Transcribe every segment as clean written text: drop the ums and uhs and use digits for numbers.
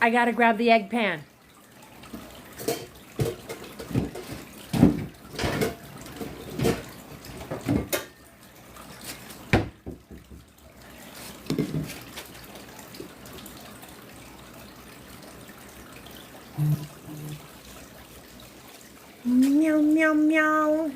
I gotta grab the egg pan. Meow, meow, meow.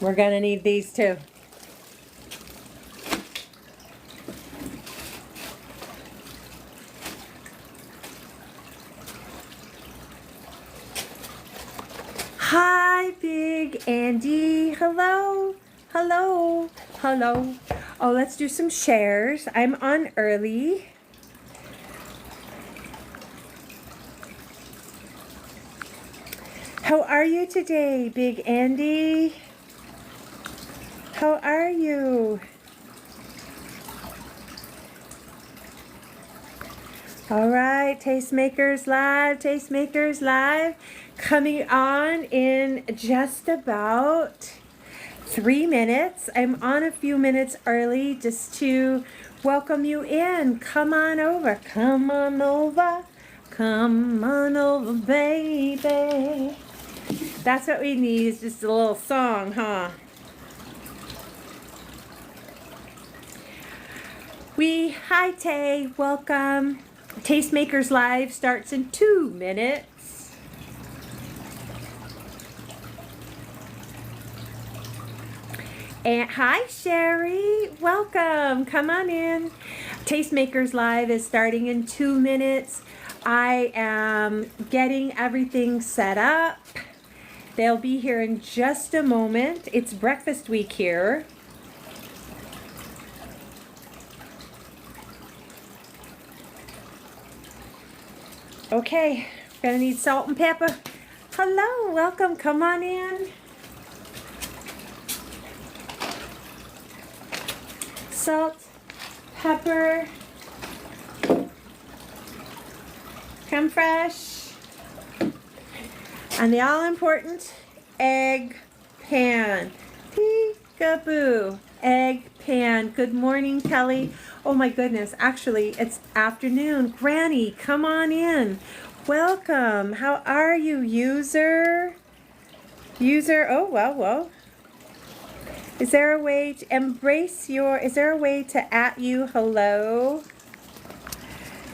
We're gonna need these too. Hi, Big Andy. Hello, hello, hello. Oh, let's do some shares. I'm on early. How are you today, Big Andy? How are you? All right, Tastemakers Live, Tastemakers Live, coming on in just about 3 minutes. I'm on a few minutes early just to welcome you in. Come on over, come on over, come on over, baby. That's what we need, is just a little song, huh? Hi Tay, welcome. Tastemakers Live starts in 2 minutes. And hi Sherry, welcome. Come on in. Tastemakers Live is starting in 2 minutes. I am getting everything set up. They'll be here in just a moment. It's breakfast week here. Okay, gonna need salt and pepper. Hello, welcome, come on in. Salt, pepper, creme fraiche, and the all-important egg pan. Peekaboo, egg pan. Good morning, Kelly. Oh my goodness, actually it's afternoon. Granny, come on in. Welcome. How are you, user? User, oh, well. Is there a way to embrace your, is there a way to at you hello?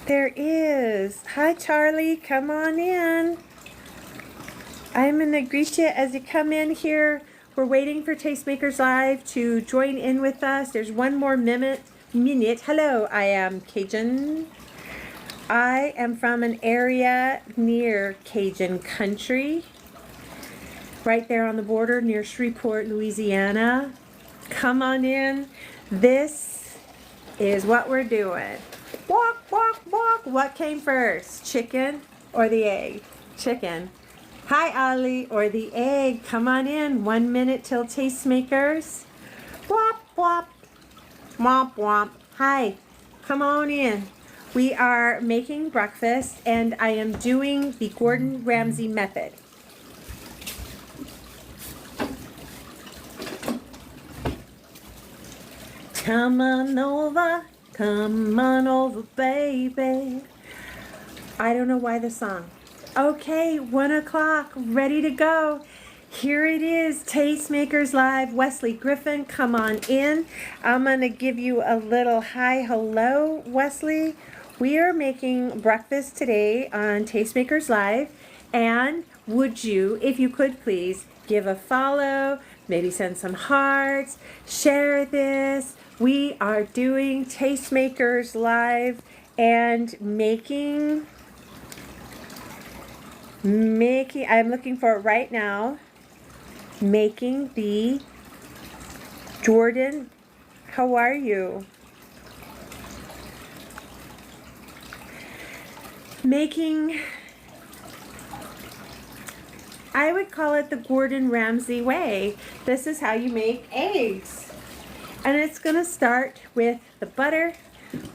There is. Hi, Charlie, come on in. I'm gonna greet you as you come in here. We're waiting for Tastemakers Live to join in with us. There's one more minute. Hello, I am Cajun. I am from an area near Cajun country, right there on the border near Shreveport, Louisiana. Come on in. This is what we're doing. Walk, walk, walk. What came first, chicken or the egg? Chicken. Hi, Ali, or the egg. Come on in. 1 minute till Tastemakers. Wop, wop. Womp womp. Hi, come on in. We are making breakfast and I am doing the Gordon Ramsay method. Come on over, baby. I don't know why the song. Okay, 1 o'clock, ready to go. Here it is, Tastemakers Live. Wesley Griffin, come on in. I'm going to give you a little hi, hello, Wesley. We are making breakfast today on Tastemakers Live. And would you, if you could please, give a follow, maybe send some hearts, share this. We are doing Tastemakers Live and making, I'm looking for it right now. Making the Jordan, how are you? Making I would call it the Gordon Ramsay way. This is how you make eggs. And it's going to start with the butter.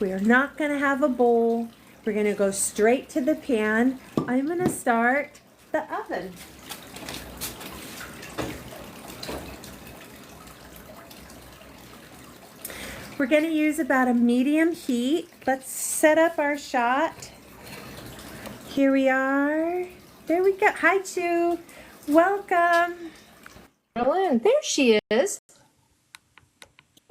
We are not going to have a bowl. We're going to go straight to the pan. I'm going to start the oven. We're going to use about a medium heat. Let's set up our shot. Here we are. There we go. Hi, Chu. Welcome. There she is.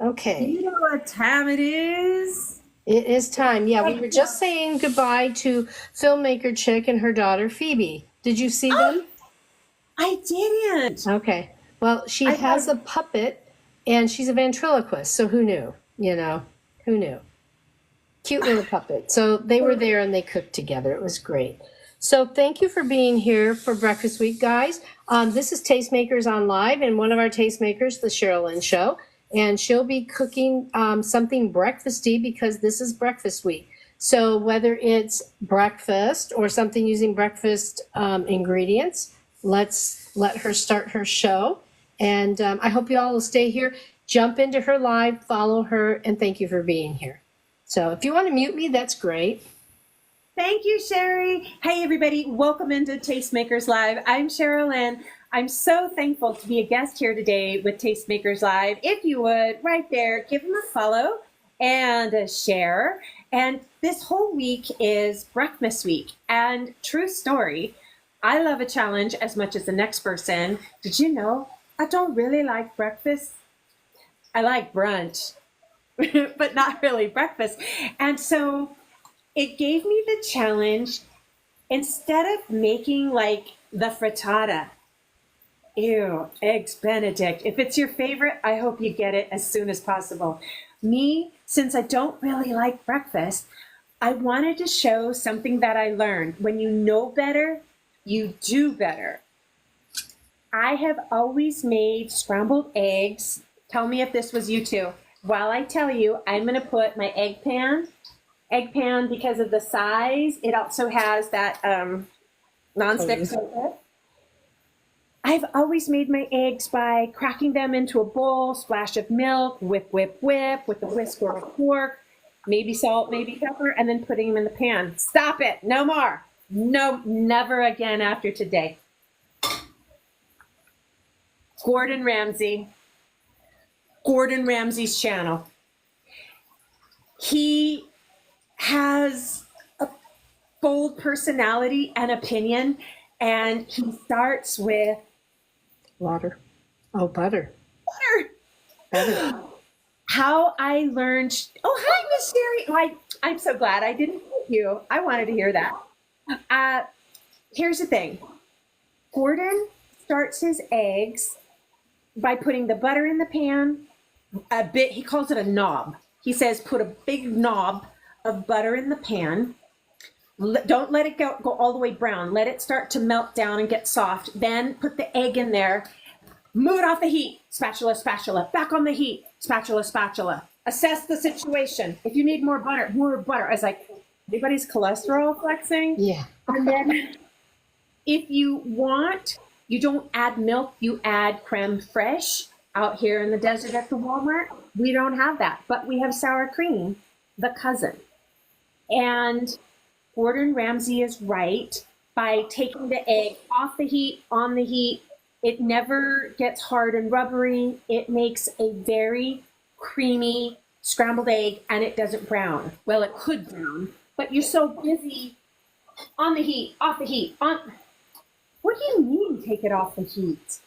Okay. You know what time it is? It is time. Yeah, we were just saying goodbye to filmmaker Chick and her daughter Phoebe. Did you see them? I didn't. Okay. Well, she has a puppet and she's a ventriloquist, so who knew? You know, who knew? Cute little puppet. So they were there and they cooked together. It was great. So thank you for being here for Breakfast Week, guys. This is Tastemakers on Live, and one of our tastemakers, the Cheryl Lynn Show, and she'll be cooking something breakfasty because this is Breakfast Week. So whether it's breakfast or something using breakfast ingredients, let's let her start her show. And I hope you all will stay here, jump into her live, follow her, and thank you for being here. So if you want to mute me, that's great. Thank you, Sherry. Hey, everybody. Welcome into Tastemakers Live. I'm Cheryl Lynn. I'm so thankful to be a guest here today with Tastemakers Live. If you would, right there, give them a follow and a share. And this whole week is Breakfast Week. And true story, I love a challenge as much as the next person. Did you know I don't really like breakfast? I like brunch, but not really breakfast. And so it gave me the challenge, instead of making like the frittata, ew, eggs Benedict. If it's your favorite, I hope you get it as soon as possible. Me, since I don't really like breakfast, I wanted to show something that I learned. When you know better, you do better. I have always made scrambled eggs. Tell me if this was you too. While I tell you, I'm going to put my egg pan because of the size. It also has that nonstick surface. I've always made my eggs by cracking them into a bowl, splash of milk, whip, whip, whip, with a whisk or a fork, maybe salt, maybe pepper, and then putting them in the pan. Stop it. No more. No, never again after today. Gordon Ramsay. Gordon Ramsay's channel. He has a bold personality and opinion, and he starts with water. Oh, butter. Butter. How I learned. Oh, hi, Miss Sherry. Oh, I'm so glad I didn't thank you. I wanted to hear that. Here's the thing. Gordon starts his eggs by putting the butter in the pan. He calls it a knob. He says put a big knob of butter in the pan. Don't let it go all the way brown. Let it start to melt down and get soft. Then put the egg in there. Move it off the heat. Spatula, spatula. Back on the heat. Spatula, spatula. Assess the situation. If you need more butter, more butter. I was like, anybody's cholesterol flexing? Yeah. And then if you want, you don't add milk, you add creme fraiche. Out here in the desert at the Walmart, we don't have that, but we have sour cream, the cousin. And Gordon Ramsay is right by taking the egg off the heat, on the heat. It never gets hard and rubbery. It makes a very creamy scrambled egg, and it doesn't brown. Well, it could brown, but you're so busy on the heat, off the heat, on. What do you mean take it off the heat?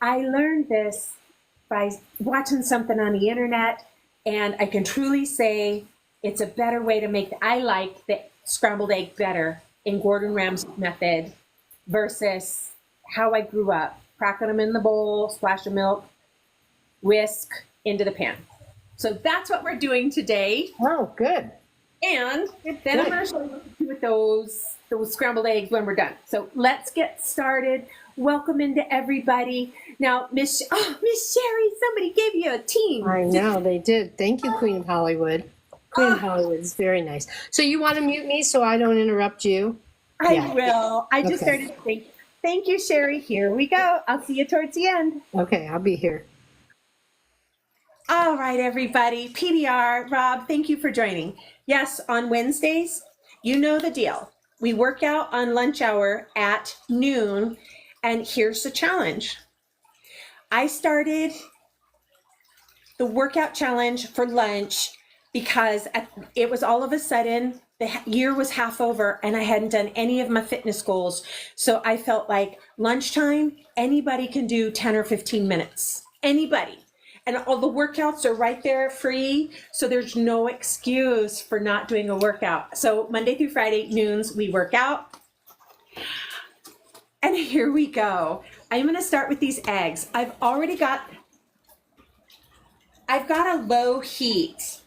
I learned this by watching something on the internet, and I can truly say it's a better way to make. I like the scrambled egg better in Gordon Ramsay's method versus how I grew up, cracking them in the bowl, splash of milk, whisk into the pan. So that's what we're doing today. Oh, good. And then I'm going to show you what to do with those scrambled eggs when we're done. So let's get started. Welcome into everybody. Now, Miss Sherry, somebody gave you a team. I know, they did. Thank you, Queen of Hollywood. Queen of Hollywood is very nice. So you want to mute me so I don't interrupt you? I will. I just started to think, Thank you, Sherry. Here we go. I'll see you towards the end. Okay, I'll be here. All right, everybody. PBR, Rob, thank you for joining. Yes, on Wednesdays, you know the deal. We work out on lunch hour at noon, and here's the challenge. I started the workout challenge for lunch because it was all of a sudden, the year was half over and I hadn't done any of my fitness goals. So I felt like lunchtime, anybody can do 10 or 15 minutes. Anybody. And all the workouts are right there free. So there's no excuse for not doing a workout. So Monday through Friday, noons, we work out. And here we go. I'm going to start with these eggs. I've got a low heat.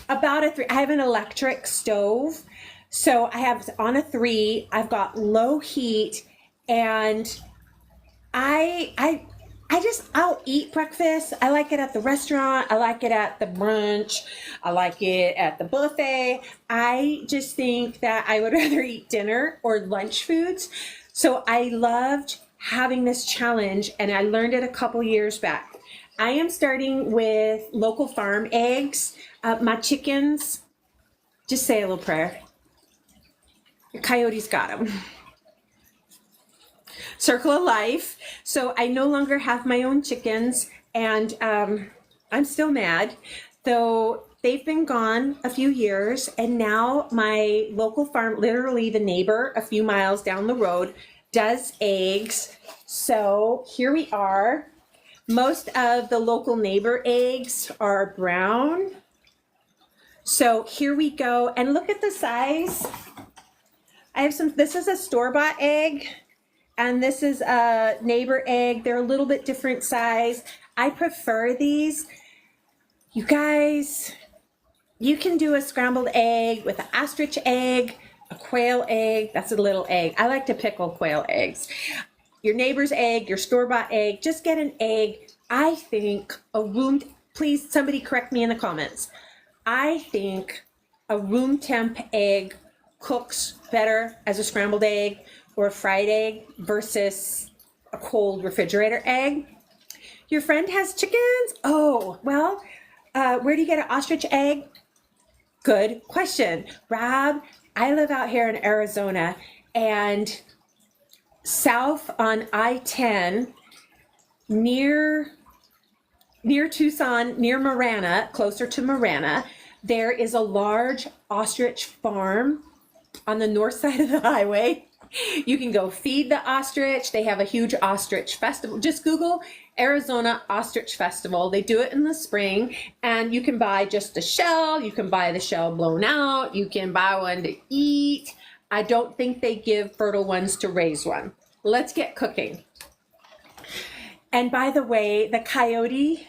About a 3. I have an electric stove. So I have on a 3. I've got low heat, and I'll eat breakfast. I like it at the restaurant. I like it at the brunch. I like it at the buffet. I just think that I would rather eat dinner or lunch foods. So I loved having this challenge, and I learned it a couple years back. I am starting with local farm eggs. My chickens, just say a little prayer. The coyotes got them. Circle of life. So I no longer have my own chickens, and I'm still mad. Though they've been gone a few years, and now my local farm, literally the neighbor a few miles down the road, does eggs. So here we are. Most of the local neighbor eggs are brown. So here we go. And look at the size. This is a store-bought egg. And this is a neighbor egg. They're a little bit different size. I prefer these. You guys, you can do a scrambled egg with an ostrich egg, a quail egg. That's a little egg. I like to pickle quail eggs. Your neighbor's egg, your store-bought egg, just get an egg. I think please somebody correct me in the comments. I think a room temp egg cooks better as a scrambled egg or a fried egg versus a cold refrigerator egg. Your friend has chickens? Oh, well, where do you get an ostrich egg? Good question. Rob, I live out here in Arizona, and south on I-10, near Tucson, near Marana, closer to Marana, there is a large ostrich farm on the north side of the highway. You can go feed the ostrich. They have a huge ostrich festival. Just Google Arizona Ostrich Festival. They do it in the spring, and you can buy just a shell. You can buy the shell blown out. You can buy one to eat. I don't think they give fertile ones to raise one. Let's get cooking. And by the way, the coyote,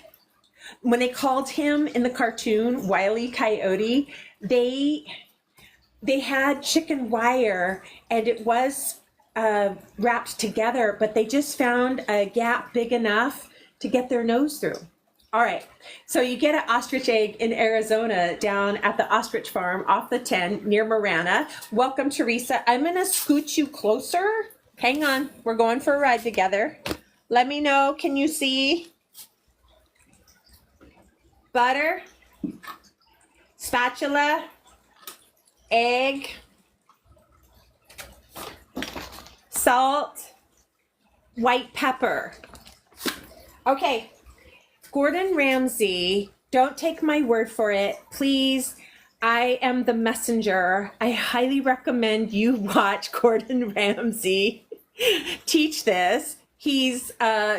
when they called him in the cartoon Wile E. Coyote, they had chicken wire, and it was wrapped together, but they just found a gap big enough to get their nose through. All right, so you get an ostrich egg in Arizona down at the ostrich farm off the 10 near Marana. Welcome, Teresa. I'm going to scoot you closer. Hang on, we're going for a ride together. Let me know, can you see? Butter, spatula, egg, salt, white pepper. Okay, Gordon Ramsay, don't take my word for it, please. I am the messenger. I highly recommend you watch Gordon Ramsay teach this. He's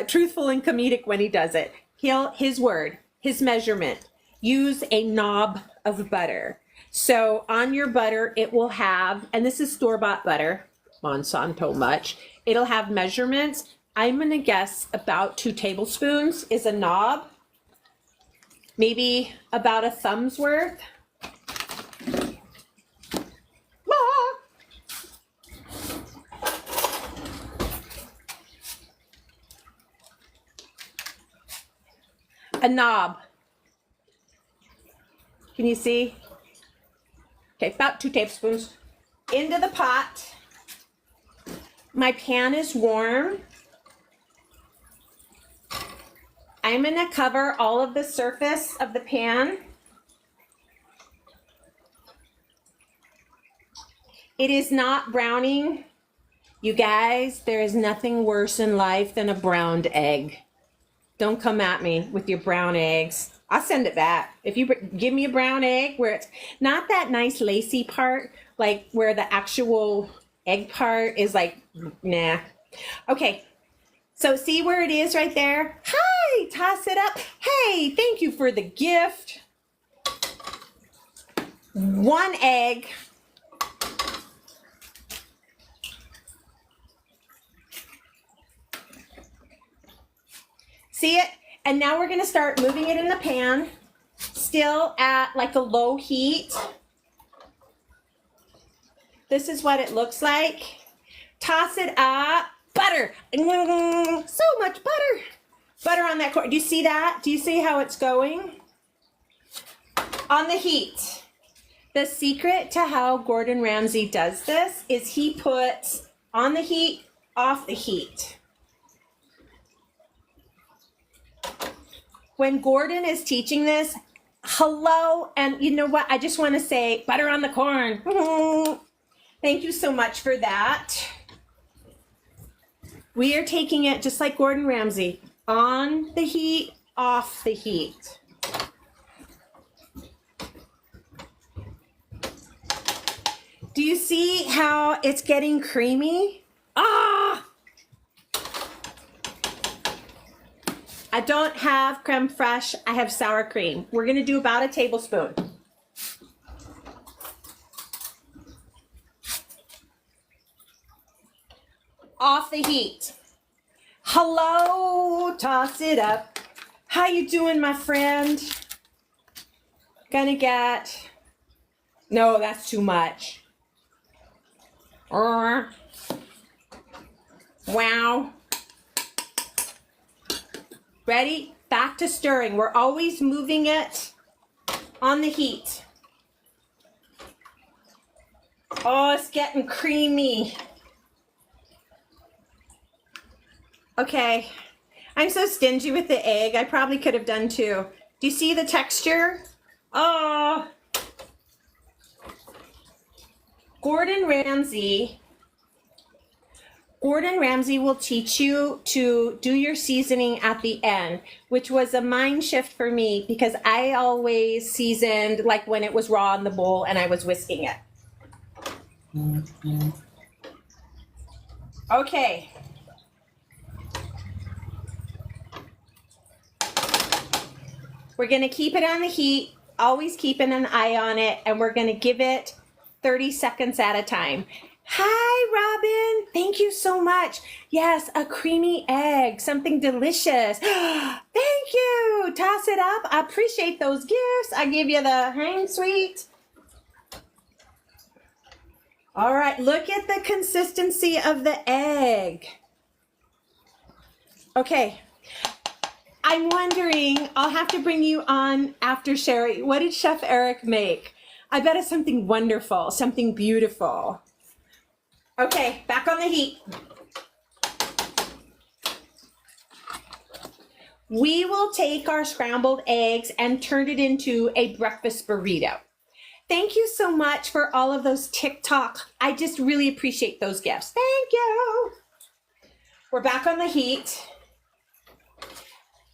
truthful and comedic when he does it. His word, his measurement, use a knob of butter. So on your butter, it will have, and this is store-bought butter, Monsanto much, it'll have measurements. I'm going to guess about 2 tablespoons is a knob, maybe about a thumb's worth. A knob. Can you see? Okay, about 2 tablespoons into the pot. My pan is warm. I'm gonna cover all of the surface of the pan. It is not browning. You guys, there is nothing worse in life than a browned egg. Don't come at me with your brown eggs. I'll send it back. If you give me a brown egg where it's not that nice lacy part, like where the actual egg part is like, nah. Okay, so see where it is right there? Hi, toss it up. Hey, thank you for the gift. 1 egg. See it? And now we're gonna start moving it in the pan, still at like a low heat. This is what it looks like. Toss it up. Butter. So much butter. Butter on that corner. Do you see that? Do you see how it's going? On the heat. The secret to how Gordon Ramsay does this is he puts on the heat, off the heat. When Gordon is teaching this, hello, and you know what? I just want to say butter on the corn. Thank you so much for that. We are taking it just like Gordon Ramsay, on the heat, off the heat. Do you see how it's getting creamy? Ah! I don't have creme fraiche, I have sour cream. We're gonna do about a tablespoon. Off the heat. Hello, toss it up. How you doing, my friend? Gonna get, no, that's too much. Wow. Ready? Back to stirring. We're always moving it on the heat. Oh, it's getting creamy. Okay. I'm so stingy with the egg. I probably could have done 2. Do you see the texture? Oh. Gordon Ramsay will teach you to do your seasoning at the end, which was a mind shift for me because I always seasoned like when it was raw in the bowl and I was whisking it. Okay. We're going to keep it on the heat, always keeping an eye on it, and we're going to give it 30 seconds at a time. Hi, Robin. Thank you so much. Yes, a creamy egg, something delicious. Thank you. Toss it up. I appreciate those gifts. I give you the hang sweet. All right, look at the consistency of the egg. Okay. I'm wondering, I'll have to bring you on after Sherry. What did Chef Eric make? I bet it's something wonderful, something beautiful. Okay, back on the heat. We will take our scrambled eggs and turn it into a breakfast burrito. Thank you so much for all of those TikTok. I just really appreciate those gifts. Thank you. We're back on the heat.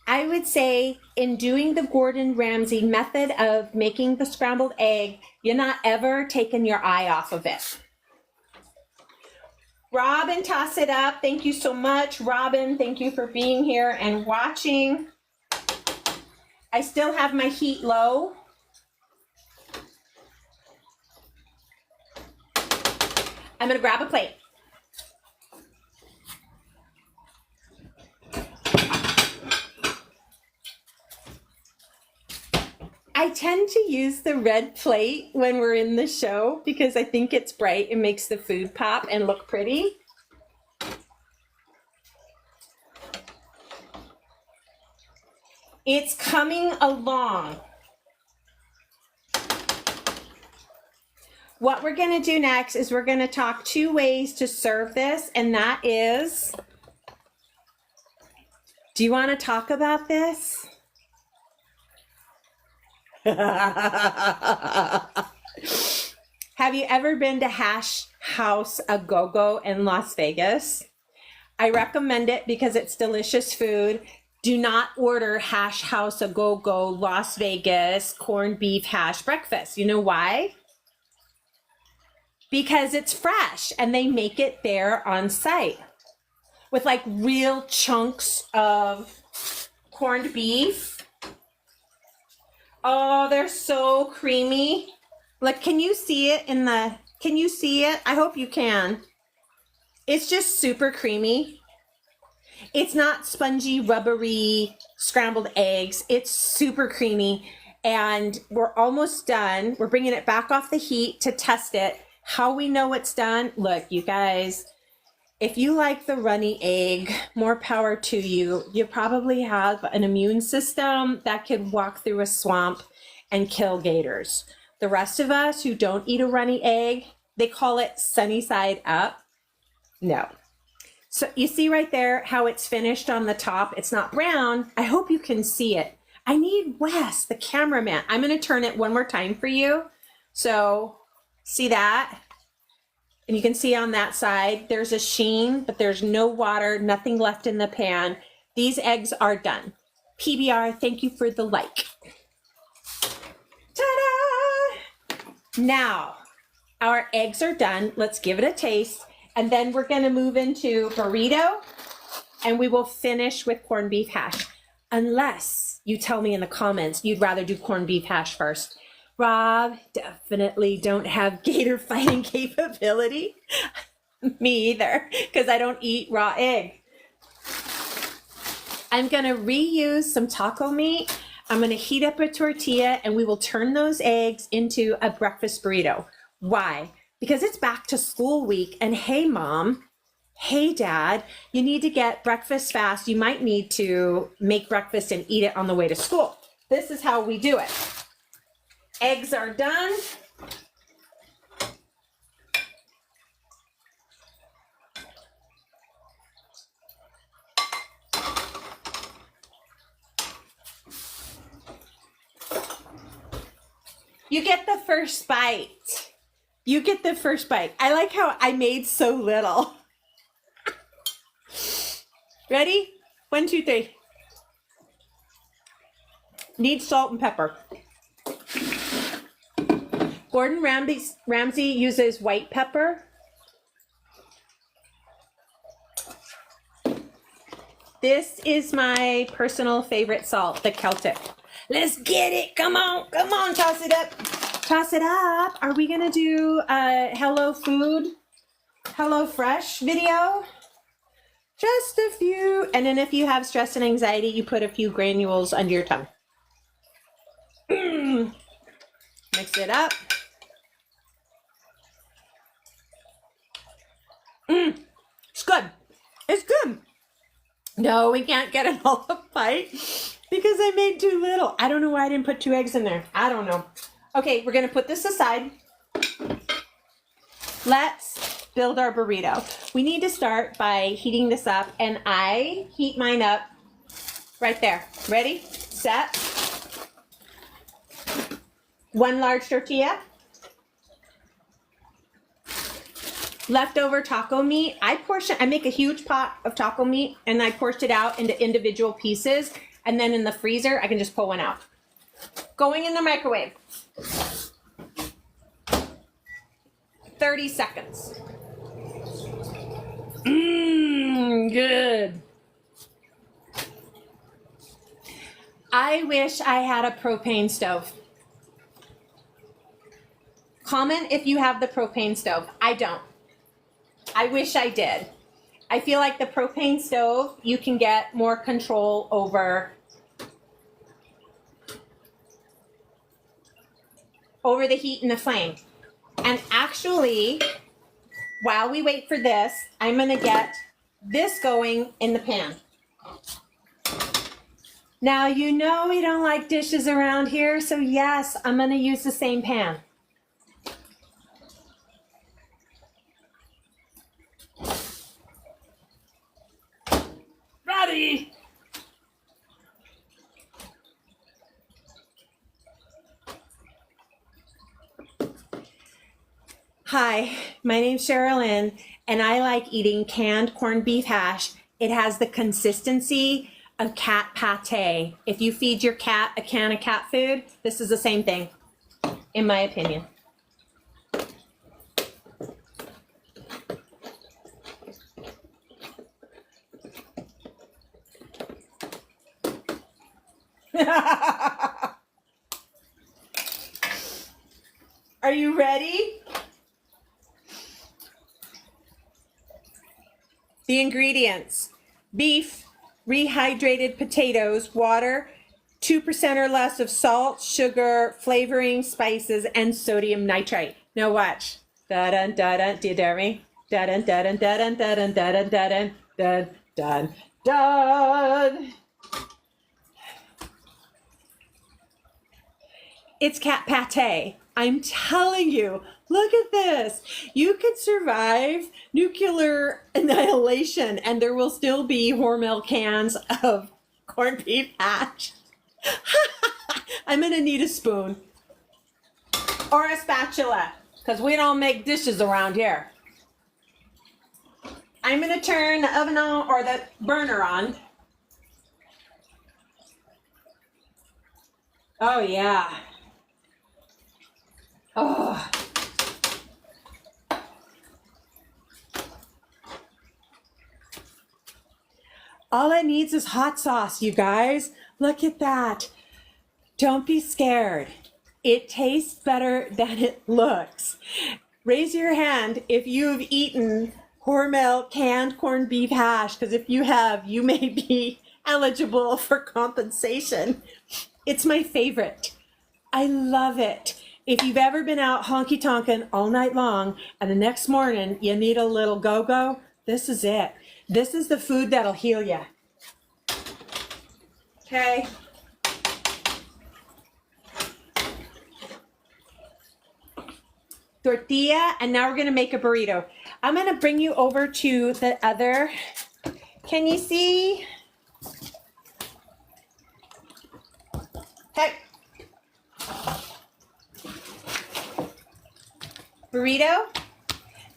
I would say in doing the Gordon Ramsay method of making the scrambled egg, you're not ever taking your eye off of it. Robin, toss it up. Thank you so much. Robin, thank you for being here and watching. I still have my heat low. I'm going to grab a plate. I tend to use the red plate when we're in the show because I think it's bright and makes the food pop and look pretty. It's coming along. What we're going to do next is we're going to talk 2 ways to serve this, and that is, do you want to talk about this? Have you ever been to Hash House A Go-Go in Las Vegas? I recommend it because it's delicious food. Do not order Hash House A Go-Go Las Vegas corned beef hash breakfast. You know why? Because it's fresh and they make it there on site with like real chunks of corned beef. Oh, they're so creamy. Like, can you see it can you see it? I hope you can. It's just super creamy. It's not spongy, rubbery, scrambled eggs. It's super creamy. And we're almost done. We're bringing it back off the heat to test it. How we know it's done? Look, you guys, if you like the runny egg, more power to you. You probably have an immune system that could walk through a swamp and kill gators. The rest of us who don't eat a runny egg, they call it sunny side up. No. So you see right there how it's finished on the top. It's not brown. I hope you can see it. I need Wes, the cameraman. I'm going to turn it one more time for you. So see that? And you can see on that side, there's a sheen, but there's no water, nothing left in the pan. These eggs are done. PBR, thank you for the like. Ta-da! Now, our eggs are done. Let's give it a taste. And then we're going to move into burrito, and we will finish with corned beef hash. Unless you tell me in the comments you'd rather do corned beef hash first. Rob, definitely don't have gator fighting capability. Me either, because I don't eat raw egg. I'm going to reuse some taco meat. I'm going to heat up a tortilla, and we will turn those eggs into a breakfast burrito. Why? Because it's back to school week, and hey, Mom, hey, Dad, you need to get breakfast fast. You might need to make breakfast and eat it on the way to school. This is how we do it. Eggs are done. You get the first bite. You get the first bite. I like how I made so little. Ready? 1, 2, 3. Need salt and pepper. Gordon Ramsay uses white pepper. This is my personal favorite salt, the Celtic. Let's get it. Come on, toss it up. Toss it up. Are we gonna do a Hello Fresh video? Just a few. And then if you have stress and anxiety, you put a few granules under your tongue. Mix it up. It's good. It's good. No, we can't get it all a bite because I made too little. I don't know why I didn't put 2 eggs in there. I don't know. Okay, we're going to put this aside. Let's build our burrito. We need to start by heating this up, and I heat mine up right there. Ready, set. 1 large tortilla. Leftover taco meat. I make a huge pot of taco meat, and I portion it out into individual pieces, and then in the freezer, I can just pull one out. Going in the microwave. 30 seconds. Good. I wish I had a propane stove. Comment if you have the propane stove. I don't. I wish I did. I feel like the propane stove, you can get more control over the heat and the flame. And actually, while we wait for this, I'm going to get this going in the pan. Now, you know we don't like dishes around here, so yes, I'm going to use the same pan. Hi, my name's Sherilyn, and I like eating canned corned beef hash. It has the consistency of cat pate. If you feed your cat a can of cat food, this is the same thing, in my opinion. Are you ready? The ingredients: beef, rehydrated potatoes, water, 2% or less of salt, sugar, flavoring, spices, and sodium nitrite. Now watch. Da-dun, da-dun. Do you dare me? Da-dun, da-dun, da-dun, da-dun, da-dun, da-dun, dun, dun, dun. It's cat pate. I'm telling you, look at this. You could survive nuclear annihilation and there will still be Hormel cans of corned beef hash. I'm gonna need a spoon or a spatula because we don't make dishes around here. I'm gonna turn the oven on or the burner on. Oh yeah. Oh. All it needs is hot sauce, you guys. Look at that. Don't be scared. It tastes better than it looks. Raise your hand if you've eaten Hormel canned corned beef hash, because if you have, you may be eligible for compensation. It's my favorite. I love it. If you've ever been out honky-tonkin' all night long and the next morning you need a little go-go, this is it. This is the food that'll heal you. Okay. Tortilla, and now we're gonna make a burrito. I'm gonna bring you over to the other. Can you see? Okay. Burrito.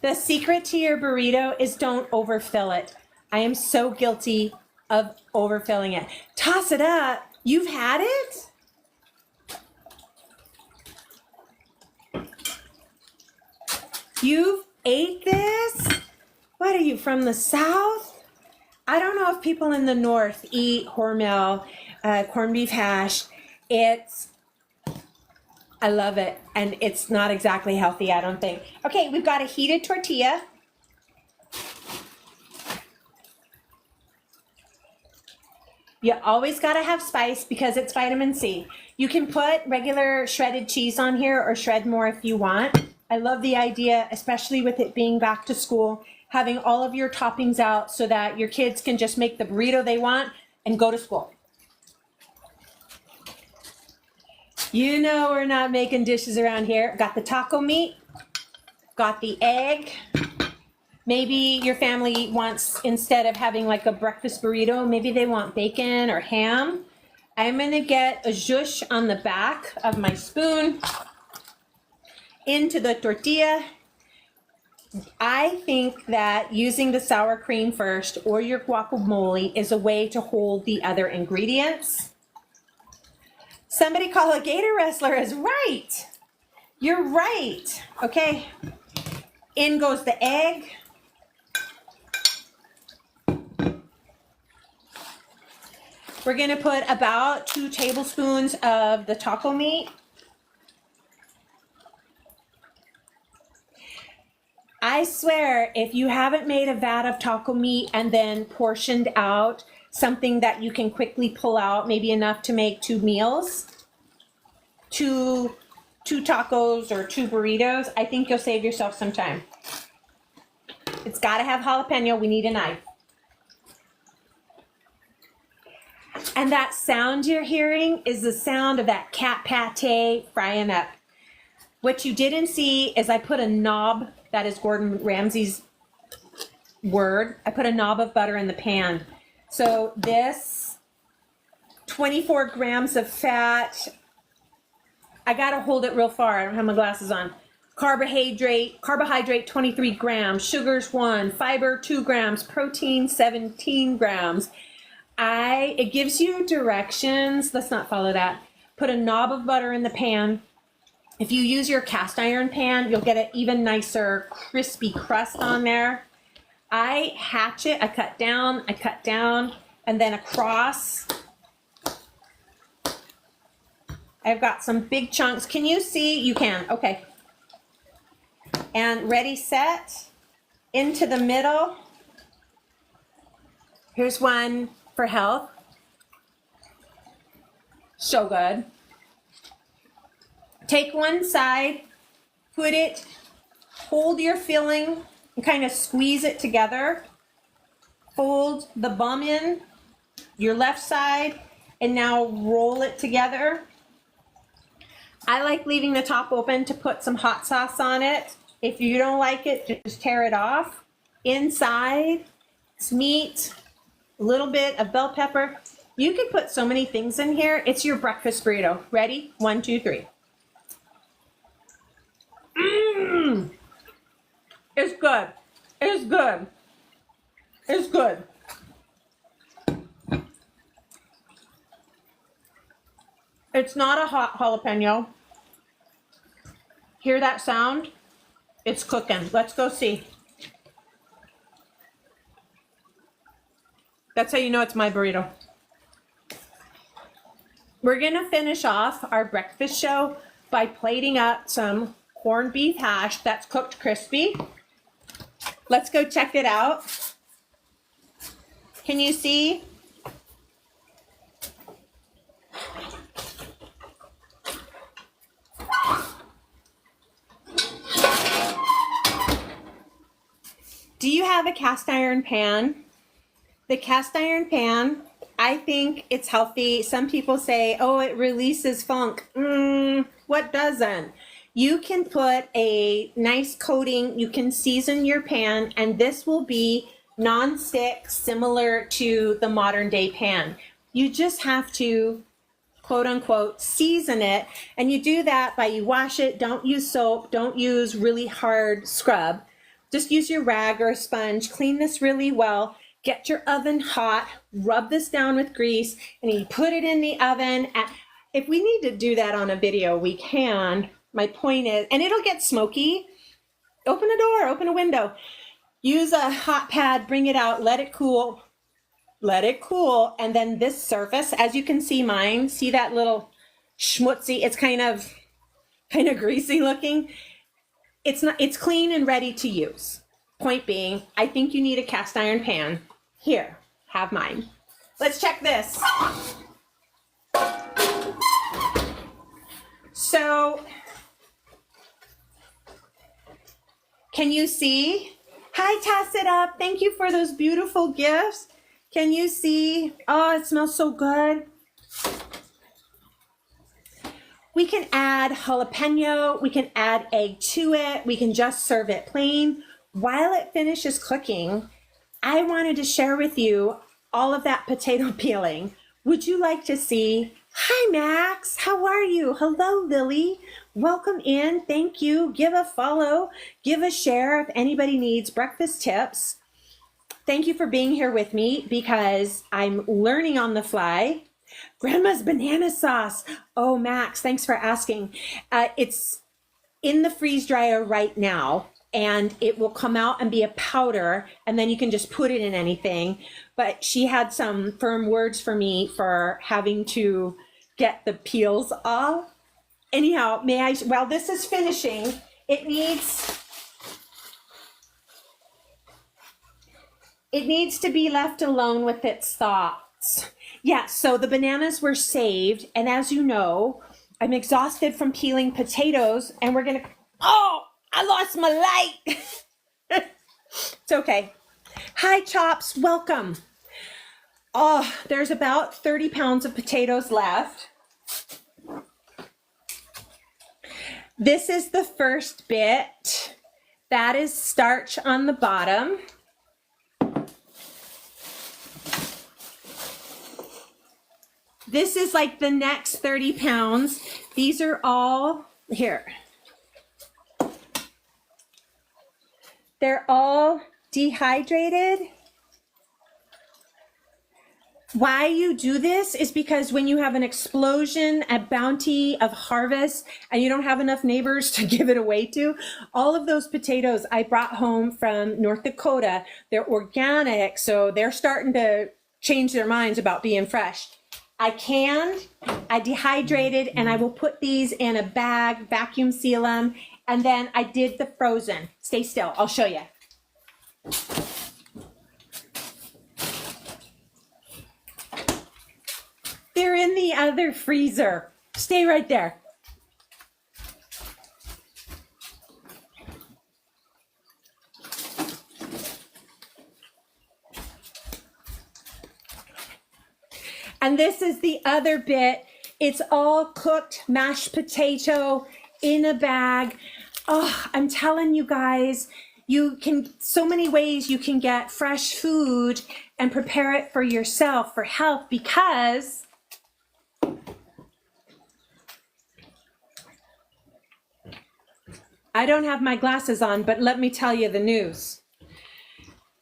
The secret to your burrito is don't overfill it. I am so guilty of overfilling it. Toss it up. You've had it? You've ate this? What are you, from the South? I don't know if people in the North eat Hormel corned beef hash. I love it, and it's not exactly healthy, I don't think. Okay, we've got a heated tortilla. You always got to have spice because it's vitamin C. You can put regular shredded cheese on here or shred more if you want. I love the idea, especially with it being back to school, having all of your toppings out so that your kids can just make the burrito they want and go to school. You know we're not making dishes around here. Got the taco meat, got the egg. Maybe your family wants, instead of having like a breakfast burrito, maybe they want bacon or ham. I'm gonna get a zhuzh on the back of my spoon into the tortilla. I think that using the sour cream first or your guacamole is a way to hold the other ingredients. Somebody call a gator wrestler is right. You're right. Okay. In goes the egg. We're going to put about 2 tablespoons of the taco meat. I swear, if you haven't made a vat of taco meat and then portioned out something that you can quickly pull out, maybe enough to make 2 meals, two tacos or 2 burritos, I think you'll save yourself some time. It's got to have jalapeno. We need a knife. And that sound you're hearing is the sound of that cat pate frying up. What you didn't see is I put a knob, that is Gordon Ramsay's word, I put a knob of butter in the pan. So this 24 grams of fat, I gotta hold it real far, I don't have my glasses on. Carbohydrate 23 grams, sugars 1, fiber 2 grams, protein 17 grams. It gives you directions. Let's not follow that. Put a knob of butter in the pan. If you use your cast iron pan, you'll get an even nicer crispy crust on there. I hatch it, I cut down, and then across. I've got some big chunks. Can you see? You can, okay. And ready, set, into the middle. Here's one for health. So good. Take one side, put it, hold your filling, and kind of squeeze it together. Fold the bum in, your left side, and now roll it together. I like leaving the top open to put some hot sauce on it. If you don't like it, just tear it off. Inside, it's meat, a little bit of bell pepper. You could put so many things in here. It's your breakfast burrito. Ready? 1, 2, 3. Mmm. It's good. It's good. It's good. It's not a hot jalapeno. Hear that sound? It's cooking. Let's go see. That's how you know it's my burrito. We're gonna finish off our breakfast show by plating up some corned beef hash that's cooked crispy. Let's go check it out. Can you see? Do you have a cast iron pan? The cast iron pan, I think it's healthy. Some people say, oh, it releases funk. What doesn't? You can put a nice coating, you can season your pan, and this will be non-stick, similar to the modern day pan. You just have to, quote unquote, season it, and you do that by you wash it, don't use soap, don't use really hard scrub. Just use your rag or a sponge, clean this really well, get your oven hot, rub this down with grease, and you put it in the oven. If we need to do that on a video, we can. My point is, and it'll get smoky. Open a door, open a window. Use a hot pad, bring it out, let it cool. Let it cool, and then this surface, as you can see mine, see that little schmutzy, it's kind of greasy looking. It's clean and ready to use. Point being, I think you need a cast iron pan. Here, have mine. Let's check this. So, can you see? Hi, Toss It Up. Thank you for those beautiful gifts. Can you see? Oh, it smells so good. We can add jalapeno. We can add egg to it. We can just serve it plain. While it finishes cooking, I wanted to share with you all of that potato peeling. Would you like to see? Hi, Max. How are you? Hello, Lily. Welcome in. Thank you. Give a follow. Give a share if anybody needs breakfast tips. Thank you for being here with me because I'm learning on the fly. Grandma's banana sauce. Oh, Max, thanks for asking. It's in the freeze dryer right now, and it will come out and be a powder, and then you can just put it in anything. But she had some firm words for me for having to get the peels off. Anyhow, while this is finishing, it needs to be left alone with its thoughts. Yeah, so the bananas were saved, and as you know, I'm exhausted from peeling potatoes, and we're gonna, oh, I lost my light. It's okay. Hi, Chops, welcome. Oh, there's about 30 pounds of potatoes left. This is the first bit. That is starch on the bottom. This is like the next 30 pounds. These are all, here. They're all dehydrated. Why you do this is because when you have an explosion, a bounty of harvest, and you don't have enough neighbors to give it away to, all of those potatoes I brought home from North Dakota, they're organic, so they're starting to change their minds about being fresh. I canned, I dehydrated, and I will put these in a bag, vacuum seal them, and then I did the frozen. Stay still, I'll show you. They're in the other freezer. Stay right there. And this is the other bit. It's all cooked mashed potato in a bag. Oh, I'm telling you guys, you can, so many ways you can get fresh food and prepare it for yourself for health, because I don't have my glasses on, but let me tell you the news.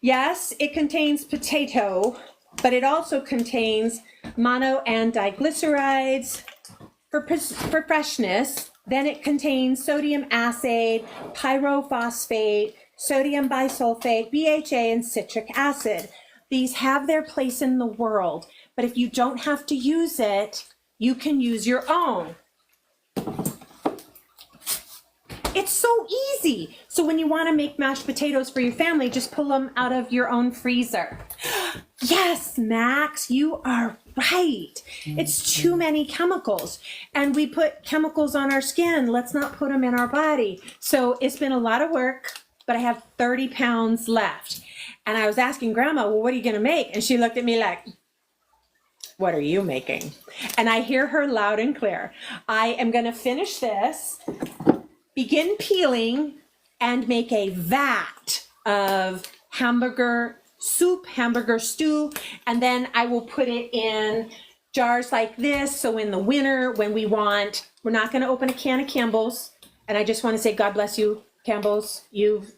Yes, it contains potato, but it also contains mono and diglycerides for freshness. Then it contains sodium acid, pyrophosphate, sodium bisulfate, BHA, and citric acid. These have their place in the world, but if you don't have to use it, you can use your own. It's so easy. So when you want to make mashed potatoes for your family, just pull them out of your own freezer. Yes, Max, you are right. It's too many chemicals. And we put chemicals on our skin. Let's not put them in our body. So it's been a lot of work, but I have 30 pounds left. And I was asking Grandma, well, what are you going to make? And she looked at me like, what are you making? And I hear her loud and clear. I am going to finish this, begin peeling, and make a vat of hamburger soup, hamburger stew, and then I will put it in jars like this. So in the winter, when we're not going to open a can of Campbell's. And I just want to say, God bless you, Campbell's. You've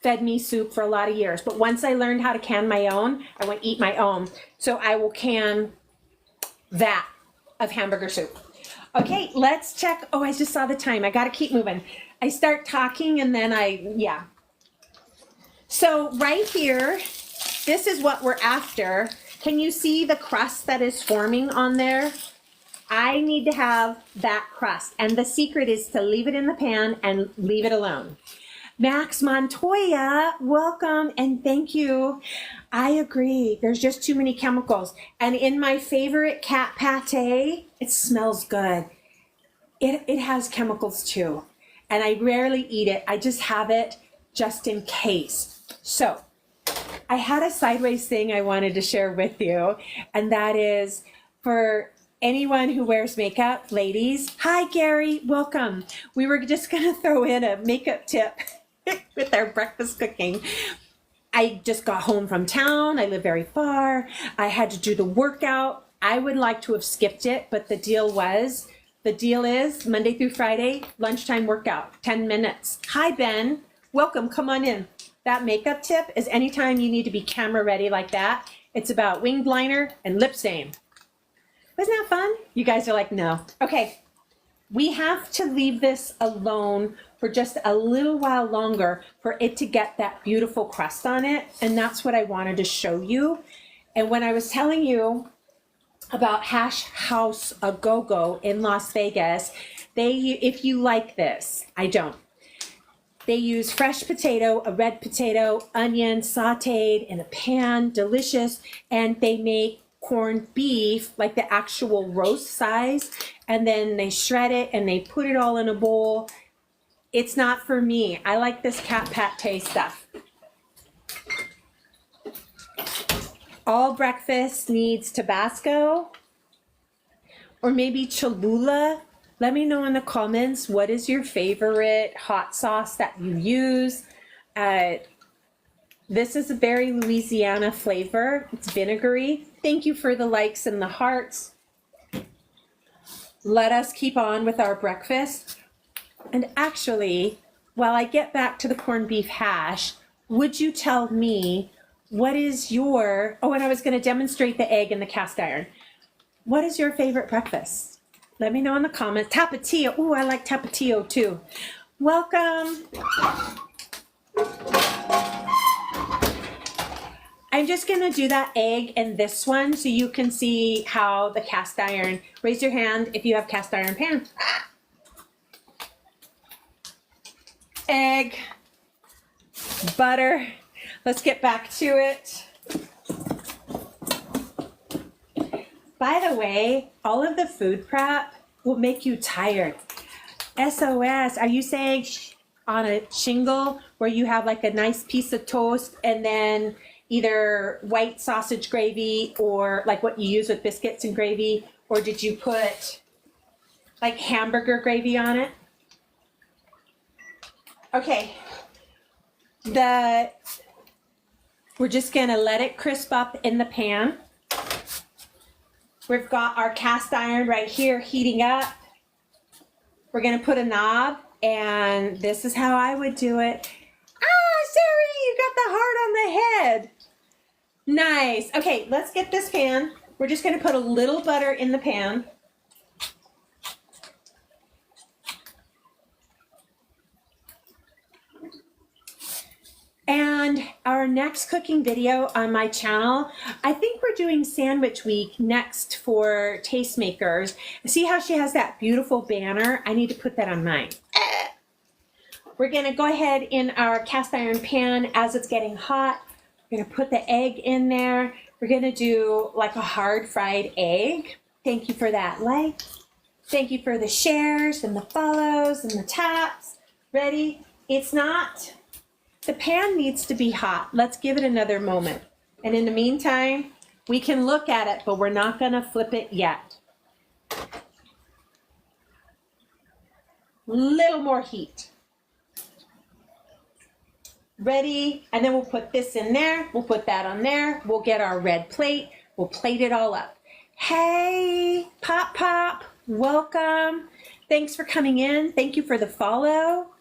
fed me soup for a lot of years. But once I learned how to can my own, I want to eat my own. So I will can that of hamburger soup. Okay, let's check. Oh, I just saw the time. I got to keep moving. I start talking and then yeah. So right here, this is what we're after. Can you see the crust that is forming on there? I need to have that crust. And the secret is to leave it in the pan and leave it alone. Max Montoya, welcome and thank you. I agree. There's just too many chemicals. And in my favorite cat pate, it smells good. It has chemicals too. And I rarely eat it. I just have it just in case. So I had a sideways thing I wanted to share with you. And that is for anyone who wears makeup, ladies. Hi, Gary. Welcome. We were just going to throw in a makeup tip with our breakfast cooking. I just got home from town. I live very far. I had to do the workout. I would like to have skipped it, but the deal is Monday through Friday, lunchtime workout, 10 minutes. Hi, Ben. Welcome. Come on in. That makeup tip is anytime you need to be camera ready like that. It's about winged liner and lip stain. Wasn't that fun? You guys are like, no. Okay. We have to leave this alone for just a little while longer for it to get that beautiful crust on it. And that's what I wanted to show you. And when I was telling you about Hash House A Go-Go in Las Vegas, if you like this, I don't. They use fresh potato, a red potato, onion sauteed in a pan, delicious, and they make corned beef, like the actual roast size, and then they shred it and they put it all in a bowl. It's not for me. I like this cat pate stuff. All breakfast needs Tabasco or maybe Cholula. Let me know in the comments, what is your favorite hot sauce that you use? This is a very Louisiana flavor. It's vinegary. Thank you for the likes and the hearts. Let us keep on with our breakfast. And actually, while I get back to the corned beef hash, would you tell me what is your, oh, and I was going to demonstrate the egg in the cast iron. What is your favorite breakfast? Let me know in the comments. Tapatio. Oh, I like tapatio too. Welcome. I'm just going to do that egg and this one so you can see how the cast iron, raise your hand if you have cast iron pan. Egg, butter. Let's get back to it. By the way, all of the food prep will make you tired. SOS, are you saying on a shingle where you have like a nice piece of toast and then either white sausage gravy or like what you use with biscuits and gravy, or did you put like hamburger gravy on it? Okay, we're just gonna let it crisp up in the pan. We've got our cast iron right here heating up. We're gonna put a knob, and this is how I would do it. Ah, Sari, you got the heart on the head. Nice. Okay, let's get this pan. We're just gonna put a little butter in the pan. And our next cooking video on my channel, I think we're doing Sandwich Week next for Tastemakers. See how she has that beautiful banner? I need to put that on mine. We're gonna go ahead in our cast iron pan as it's getting hot. We're gonna put the egg in there. We're gonna do like a hard fried egg. Thank you for that like. Thank you for the shares and the follows and the taps. Ready? It's not. The pan needs to be hot. Let's give it another moment. And in the meantime, we can look at it, but we're not gonna flip it yet. Little more heat. Ready? And then we'll put this in there. We'll put that on there. We'll get our red plate. We'll plate it all up. Hey, Pop Pop, welcome. Thanks for coming in. Thank you for the follow.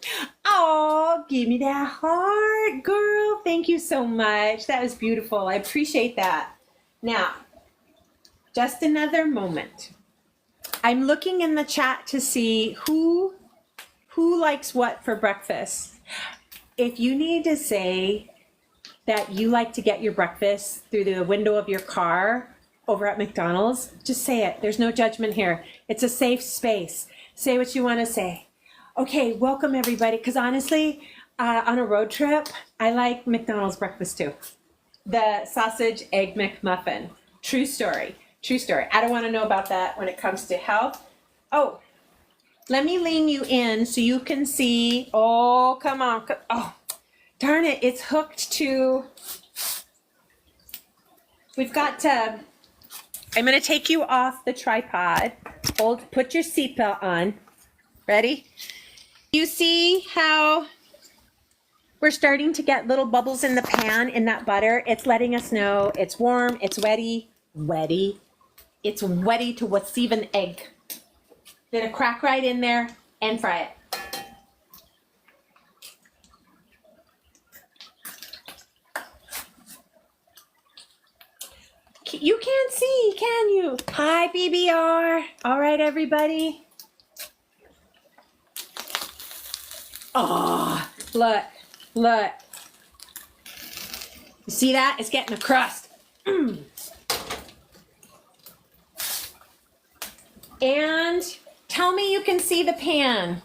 Oh, give me that heart, girl. Thank you so much. That was beautiful. I appreciate that. Now, just another moment. I'm looking in the chat to see who likes what for breakfast. If you need to say that you like to get your breakfast through the window of your car over at McDonald's, just say it. There's no judgment here. It's a safe space. Say what you want to say. Okay, welcome everybody. Because honestly, on a road trip, I like McDonald's breakfast too. The sausage egg McMuffin. True story. True story. I don't want to know about that when it comes to health. Oh, let me lean you in so you can see. Oh, come on. Oh, darn it. It's hooked to. We've got to. I'm going to take you off the tripod. Put your seatbelt on. Ready? You see how we're starting to get little bubbles in the pan in that butter? It's letting us know it's warm, it's wetty. It's wetty to what's even egg. Gonna crack right in there and fry it. You can't see, can you? Hi, BBR. All right, everybody. Oh, look. You see that? It's getting a crust. And tell me you can see the pan.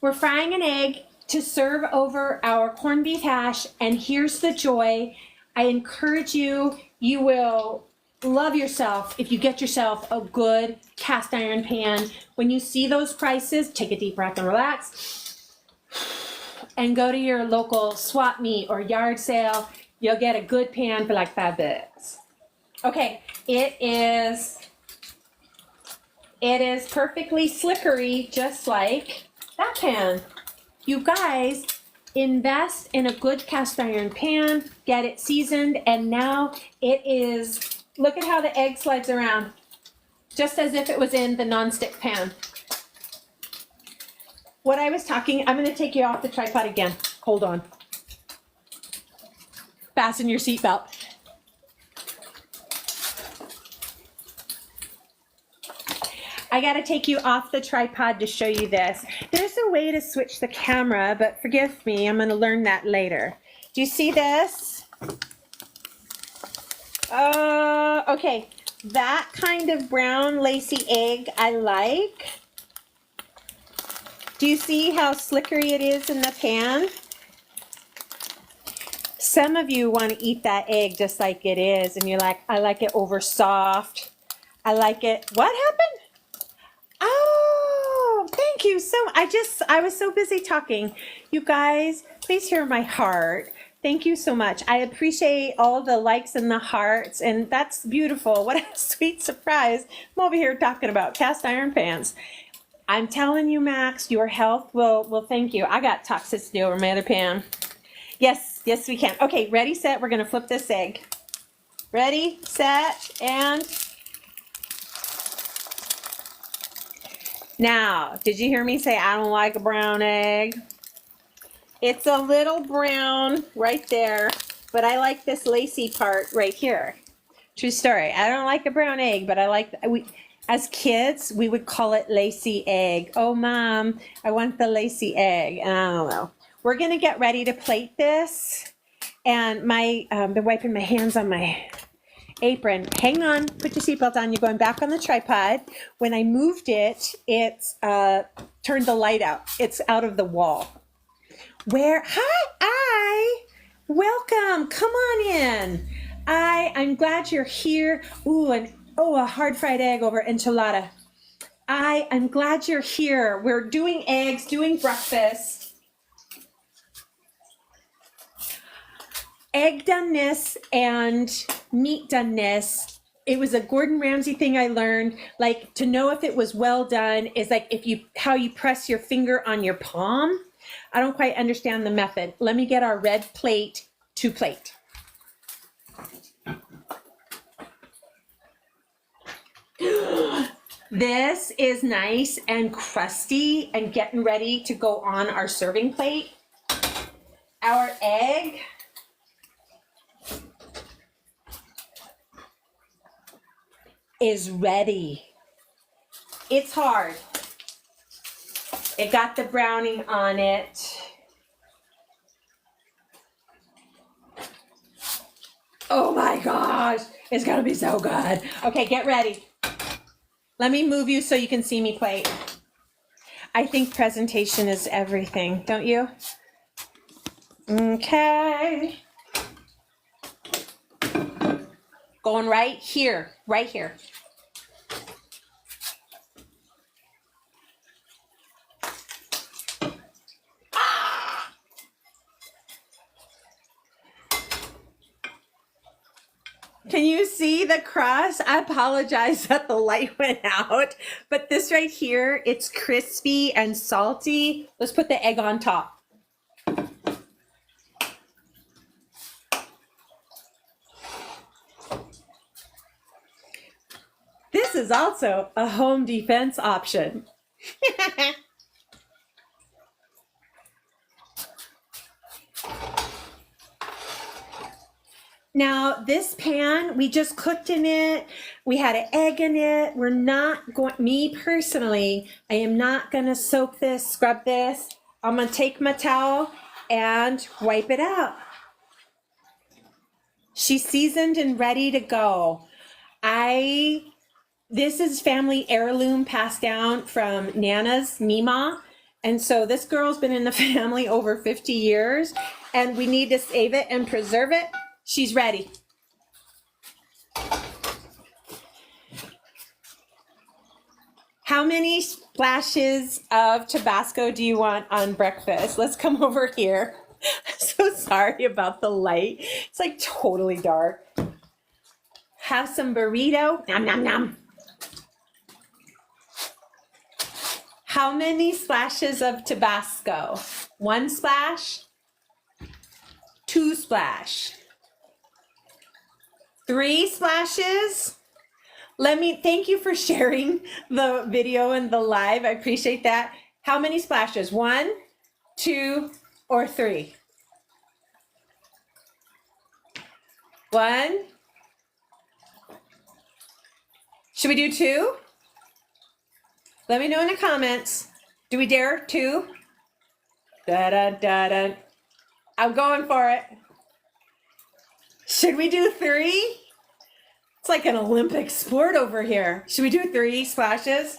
We're frying an egg to serve over our corned beef hash, and here's the joy. I encourage you, you will love yourself if you get yourself a good cast iron pan. When you see those prices, take a deep breath and relax. And go to your local swap meet or yard sale. You'll get a good pan for like $5. Okay, it is perfectly slickery, just like that pan. You guys, invest in a good cast iron pan, get it seasoned, and now it is, look at how the egg slides around, just as if it was in the nonstick pan. what I was talking, I'm going to take you off the tripod again. Hold on. Fasten your seatbelt. I got to take you off the tripod to show you this. There's a way to switch the camera, but forgive me, I'm going to learn that later. Do you see this? Okay. That kind of brown lacy egg I like. Do you see how slickery it is in the pan? Some of you want to eat that egg just like it is, and you're like, I like it over soft. I like it. What happened? Oh, thank you so much. I was so busy talking. You guys, please hear my heart. Thank you so much. I appreciate all the likes and the hearts, and that's beautiful. What a sweet surprise. I'm over here talking about cast iron pans. I'm telling you, Max, your health will thank you. I got toxicity over my other pan. Yes, we can. Okay, ready, set. We're going to flip this egg. Ready, set, and now, did you hear me say I don't like a brown egg? It's a little brown right there, but I like this lacy part right here. True story. I don't like a brown egg, but I like, as kids, we would call it lacy egg. Oh, Mom, I want the lacy egg. And I don't know. We're going to get ready to plate this. And been wiping my hands on my apron. Hang on. Put your seatbelt on. You're going back on the tripod. When I moved it, it's turned the light out. It's out of the wall. Hi, welcome. Come on in. I'm glad you're here. Ooh, a hard fried egg over enchilada. I'm glad you're here. We're doing eggs, doing breakfast. Egg doneness and meat doneness. It was a Gordon Ramsay thing I learned. Like, to know if it was well done is like how you press your finger on your palm. I don't quite understand the method. Let me get our red plate to plate. This is nice and crusty and getting ready to go on our serving plate. Our egg is ready. It's hard. It got the browning on it. Oh my gosh, it's gonna be so good. Okay, get ready. Let me move you so you can see me plate. I think presentation is everything, don't you? Okay. Going right here, right here. Can you see the crust? I apologize that the light went out, but this right here, it's crispy and salty. Let's put the egg on top. This is also a home defense option. Now, this pan, we just cooked in it. We had an egg in it. We're not going, me personally, I am not going to soak this, scrub this. I'm going to take my towel and wipe it out. She's seasoned and ready to go. This is family heirloom passed down from Nana's Mima. And so this girl's been in the family over 50 years, and we need to save it and preserve it. She's ready. How many splashes of Tabasco do you want on breakfast? Let's come over here. I'm so sorry about the light. It's like totally dark. Have some burrito. Nom, nom, nom. How many splashes of Tabasco? 1 splash? 2 splash? 3 splashes? Thank you for sharing the video and the live. I appreciate that. How many splashes? 1, 2, or 3? 1. Should we do 2? Let me know in the comments. Do we dare 2? Da da da da. I'm going for it. Should we do 3? It's like an Olympic sport over here. Should we do 3 splashes?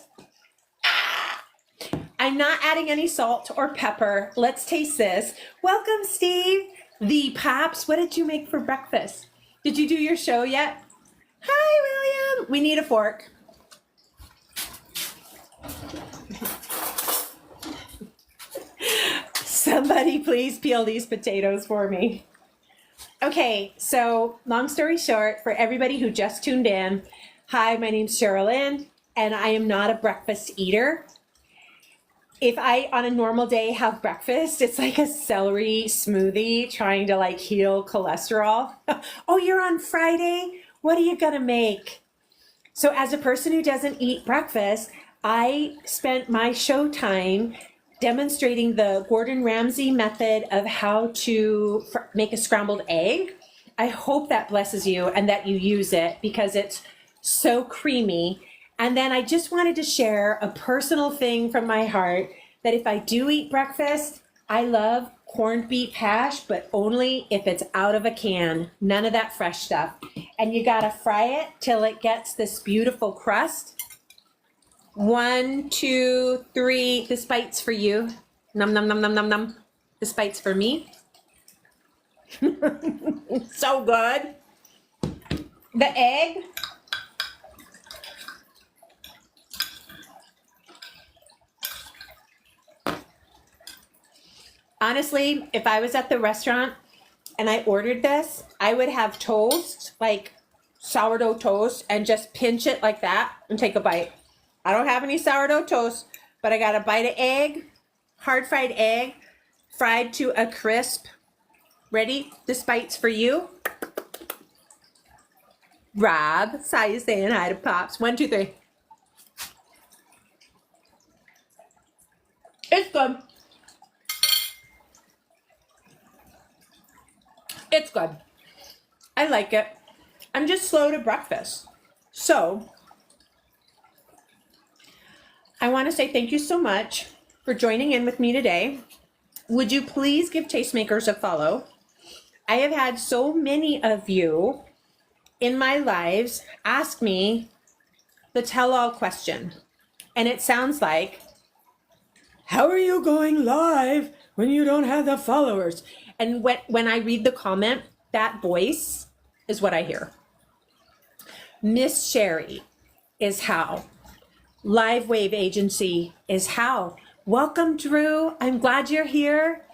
I'm not adding any salt or pepper. Let's taste this. Welcome, Steve. The Pops, what did you make for breakfast? Did you do your show yet? Hi, William. We need a fork. Somebody please peel these potatoes for me. Okay, so long story short, for everybody who just tuned in, hi, my name's Cheryl Lynn, and I am not a breakfast eater. If I, on a normal day, have breakfast, it's like a celery smoothie trying to like heal cholesterol. Oh, you're on Friday? What are you gonna make? So as a person who doesn't eat breakfast, I spent my show time demonstrating the Gordon Ramsay method of how to make a scrambled egg. I hope that blesses you and that you use it because it's so creamy. And then I just wanted to share a personal thing from my heart that if I do eat breakfast, I love corned beef hash, but only if it's out of a can, none of that fresh stuff. And you gotta fry it till it gets this beautiful crust. 1, 2, 3, this bite's for you. Num, num, num, num, num, num. This bite's for me. So good. The egg. Honestly, if I was at the restaurant and I ordered this, I would have toast, like sourdough toast, and just pinch it like that and take a bite. I don't have any sourdough toast, but I got a bite of egg, hard fried egg, fried to a crisp. Ready? This bite's for you. Rob, saw you saying hi to Pops. 1, 2, 3. It's good. It's good. I like it. I'm just slow to breakfast. So I want to say thank you so much for joining in with me today. Would you please give Tastemakers a follow? I have had so many of you in my lives ask me the tell-all question. And it sounds like, how are you going live when you don't have the followers? And when I read the comment, that voice is what I hear. Miss Sherry is how. Live Wave Agency is how. Welcome, Drew. I'm glad you're here.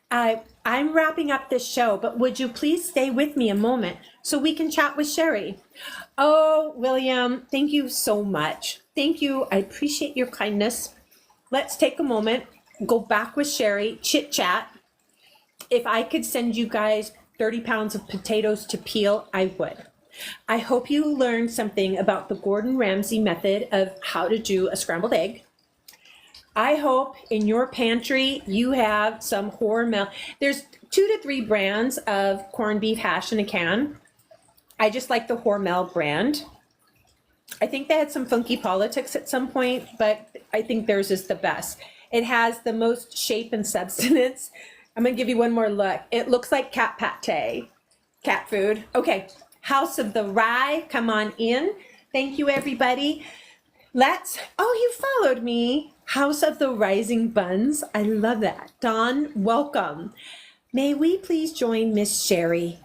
I'm wrapping up this show, but would you please stay with me a moment so we can chat with Sherry? Oh, William, thank you so much. Thank you. I appreciate your kindness. Let's take a moment, go back with Sherry, chit chat. If I could send you guys 30 pounds of potatoes to peel, I would. I hope you learned something about the Gordon Ramsay method of how to do a scrambled egg. I hope in your pantry you have some Hormel. There's 2 to 3 brands of corned beef hash in a can. I just like the Hormel brand. I think they had some funky politics at some point, but I think theirs is the best. It has the most shape and substance. I'm gonna give you one more look. It looks like cat pate, cat food. Okay, House of the Rye, come on in. Thank you, everybody. Oh, you followed me. House of the Rising Buns, I love that. Dawn, welcome. May we please join Miss Sherry?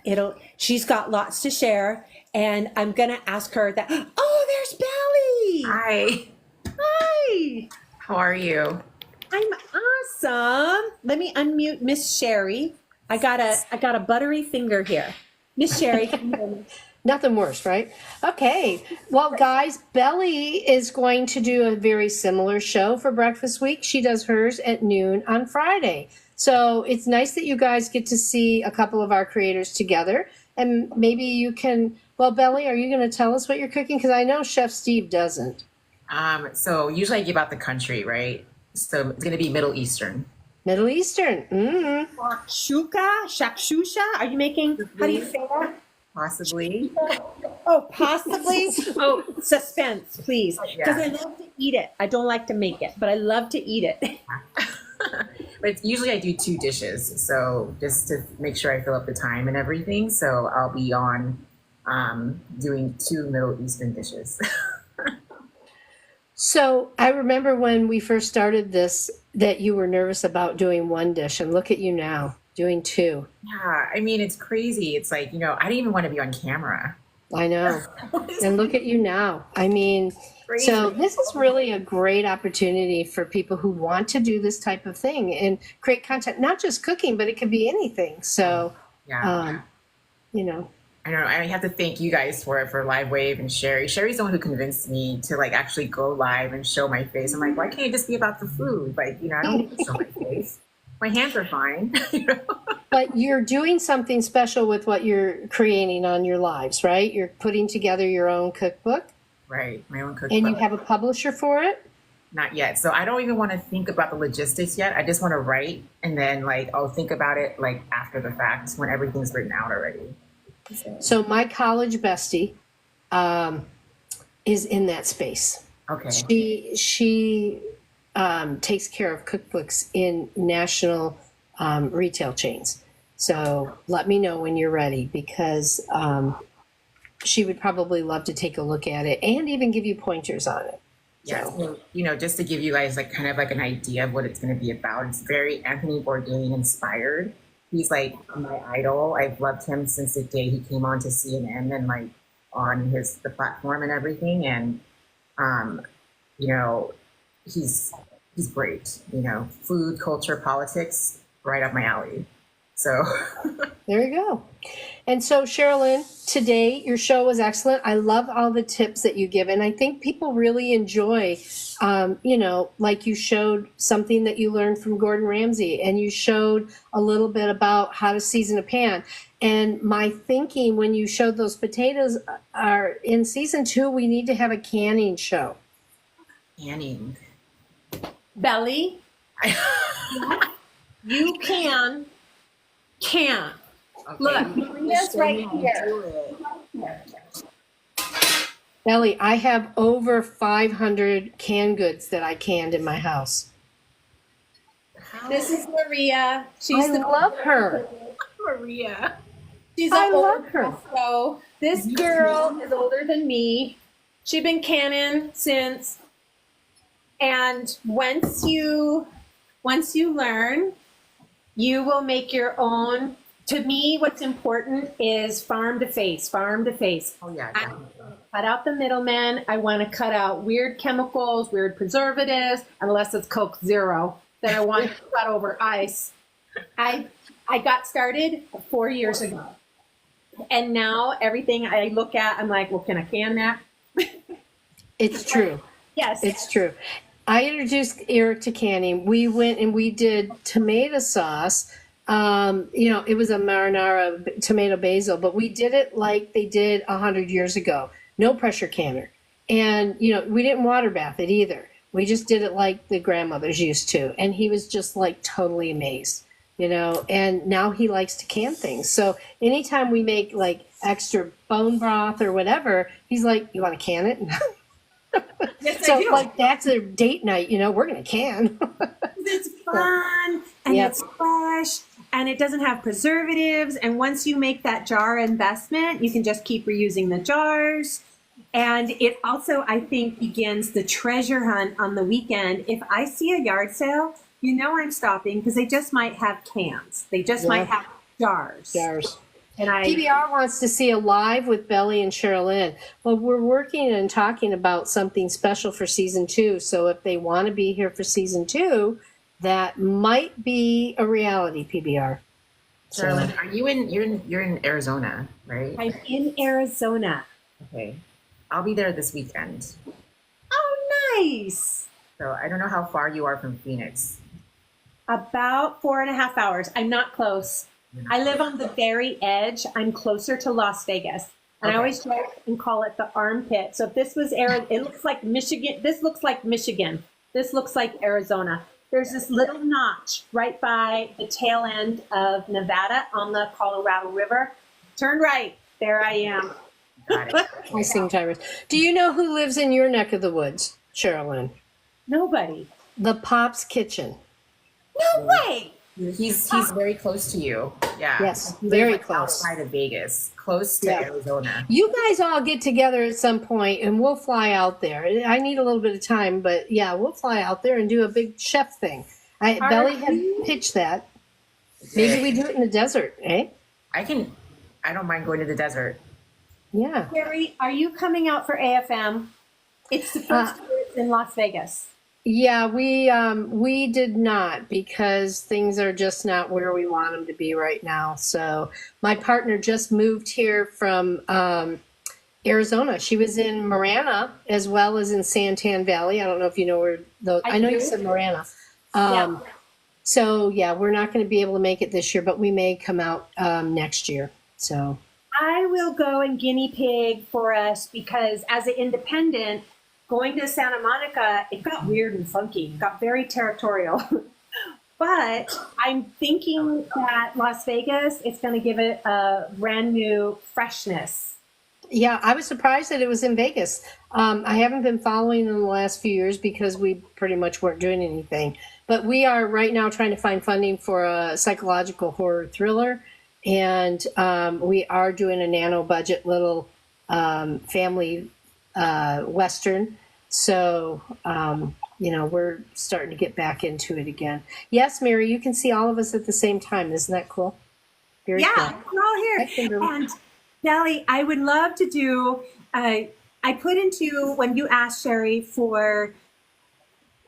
She's got lots to share, and I'm gonna ask her that. Oh, there's Belly. Hi. Hi. How are you? I'm awesome. Let me unmute Miss Sherry. I got a buttery finger here. Miss Sherry. Nothing worse, right? Okay. Well, guys, Belly is going to do a very similar show for Breakfast Week. She does hers at noon on Friday. So it's nice that you guys get to see a couple of our creators together. And maybe you can, well, Belly, are you going to tell us what you're cooking? Because I know Chef Steve doesn't. So usually I give out the country, right? So it's going to be Middle Eastern. Middle Eastern. Shakshuka? Are you making, how do you say that? Possibly. Oh, possibly. Oh, suspense, please. Because Yeah. I love to eat it. I don't like to make it, but I love to eat it. But usually I do 2 dishes. So just to make sure I fill up the time and everything. So I'll be on doing 2 Middle Eastern dishes. So I remember when we first started this that you were nervous about doing 1 dish, and look at you now doing 2. Yeah, I mean, it's crazy. It's like, I didn't even want to be on camera. I know. And look at you now. I mean, Crazy. so this is really a great opportunity for people who want to do this type of thing and create content, not just cooking, but it could be anything. So, Yeah. you know. I know. I have to thank you guys for it, for Live Wave and Sherry. Sherry's the one who convinced me to like actually go live and show my face. I'm like, why can't it just be about the food? Like, I don't need to show my face. My hands are fine. But you're doing something special with what you're creating on your lives, right? You're putting together your own cookbook. Right. My own cookbook. And you have a publisher for it? Not yet. So I don't even want to think about the logistics yet. I just want to write, and then like I'll think about it like after the fact when everything's written out already. So my college bestie is in that space. Okay. She takes care of cookbooks in national retail chains. So let me know when you're ready, because she would probably love to take a look at it and even give you pointers on it. Yeah, so, just to give you guys like kind of like an idea of what it's going to be about. It's very Anthony Bourdain inspired. He's like my idol. I've loved him since the day he came on to CNN and like on the platform and everything. And he's great. Food, culture, politics, right up my alley. So there you go. And so, Sherilyn, today your show was excellent. I love all the tips that you give, and I think people really enjoy, like you showed something that you learned from Gordon Ramsay, and you showed a little bit about how to season a pan. And my thinking when you showed those potatoes are in season 2, we need to have a canning show. Canning. Belly, you can. Okay. Look, this right here. Belly, I have over 500 canned goods that I canned in my house. This is Maria. I love her. Maria. She's I love her. So this girl is older than me. She's been canning since. And once you learn, you will make your own. To me, what's important is farm to face. Oh, yeah. Cut out the middleman. I want to cut out weird chemicals, weird preservatives, unless it's Coke Zero that I want to cut over ice. I got started 4 years ago. And now everything I look at, I'm like, well, can I can that? It's true. Yes. It's true. I introduced Eric to canning. We went and we did tomato sauce. It was a marinara tomato basil, but we did it like they did 100 years ago. No pressure canner. And, we didn't water bath it either. We just did it like the grandmothers used to. And he was just like totally amazed, and now he likes to can things. So anytime we make like extra bone broth or whatever, he's like, you want to can it? Yes, so like that's a date night, we're going to can. It's fun and it's fresh and it doesn't have preservatives. And once you make that jar investment, you can just keep reusing the jars. And it also, I think, begins the treasure hunt on the weekend. If I see a yard sale, I'm stopping because they just might have cans. They just might have jars. And PBR wants to see a live with Belly and Sherilyn. Well, we're working and talking about something special for season 2. So if they want to be here for season 2, that might be a reality, PBR. Sherilyn, are you you're in Arizona, right? I'm in Arizona. Okay. I'll be there this weekend. Oh, nice. So I don't know how far you are from Phoenix. About 4.5 hours. I'm not close. I live on the very edge. I'm closer to Las Vegas. And I always joke and call it the armpit. So if this was Arizona, it looks like Michigan. This looks like Michigan. This looks like Arizona. There's this little notch right by the tail end of Nevada on the Colorado River. Turn right. There I am. Got it. I sing Tyrus. Do you know who lives in your neck of the woods, Sherilyn? Nobody. The Pop's Kitchen. No way. He's very close to you. Yeah. Yes, He lives, very like, close. outside of Vegas, close to Yeah. Arizona. You guys all get together at some point and we'll fly out there. I need a little bit of time, but yeah, we'll fly out there and do a big chef thing. Belly had pitched that. Maybe we do it in the desert, eh? I don't mind going to the desert. Yeah. Carrie, are you coming out for AFM? It's the first year it's in Las Vegas. Yeah, we did not because things are just not where we want them to be right now. So my partner just moved here from Arizona. She was in Marana as well as in Santan Valley. I don't know if you know where those. I know you said Marana. Yeah. So yeah, we're not going to be able to make it this year, but we may come out next year. So I will go and guinea pig for us because as an independent, going to Santa Monica, it got weird and funky. It got very territorial. But I'm thinking that Las Vegas, it's going to give it a brand new freshness. yeah, I was surprised that it was in Vegas. I haven't been following in the last few years because we pretty much weren't doing anything. But we are right now trying to find funding for a psychological horror thriller. And we are doing a nano budget little family Western. So, we're starting to get back into it again. Yes, Mary, you can see all of us at the same time. Isn't that cool? Very Yeah, cool. we're all here. And Nellie, I would love to do, I put into, when you asked Sherry for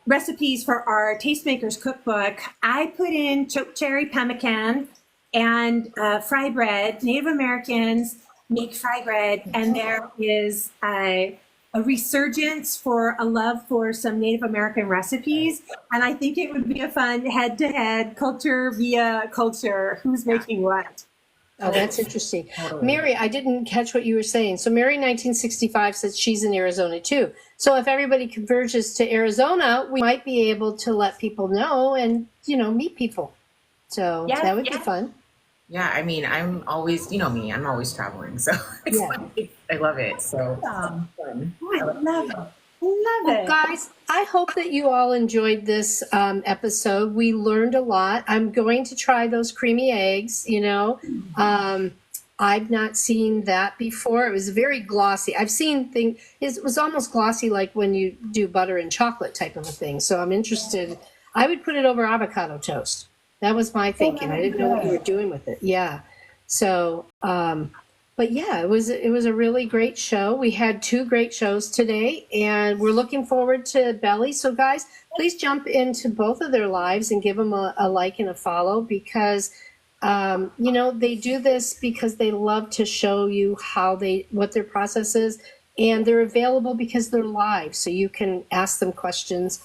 recipes for our Tastemakers cookbook, I put in choke cherry pemmican and fry bread. Native Americans make fry bread, and there is a resurgence for a love for some Native American recipes. And I think it would be a fun head-to-head culture via culture. Who's making what? Oh, that's interesting. Mary, I didn't catch what you were saying. So Mary 1965 says she's in Arizona too. So if everybody converges to Arizona, we might be able to let people know and, meet people. So that would be fun. Yeah, I mean, I'm always, me, I'm always traveling, so it's fun. I love it. So fun. I love it. Love it. Guys, I hope that you all enjoyed this episode. We learned a lot. I'm going to try those creamy eggs, I've not seen that before. It was very glossy. I've seen things, it was almost glossy like when you do butter and chocolate type of a thing. So I'm interested. I would put it over avocado toast. That was my thinking. I didn't know what you were doing with it. Yeah. So, but yeah, it was a really great show. We had 2 great shows today, and we're looking forward to Belly. So guys, please jump into both of their lives and give them a like and a follow because, they do this because they love to show you what their process is, and they're available because they're live. So you can ask them questions.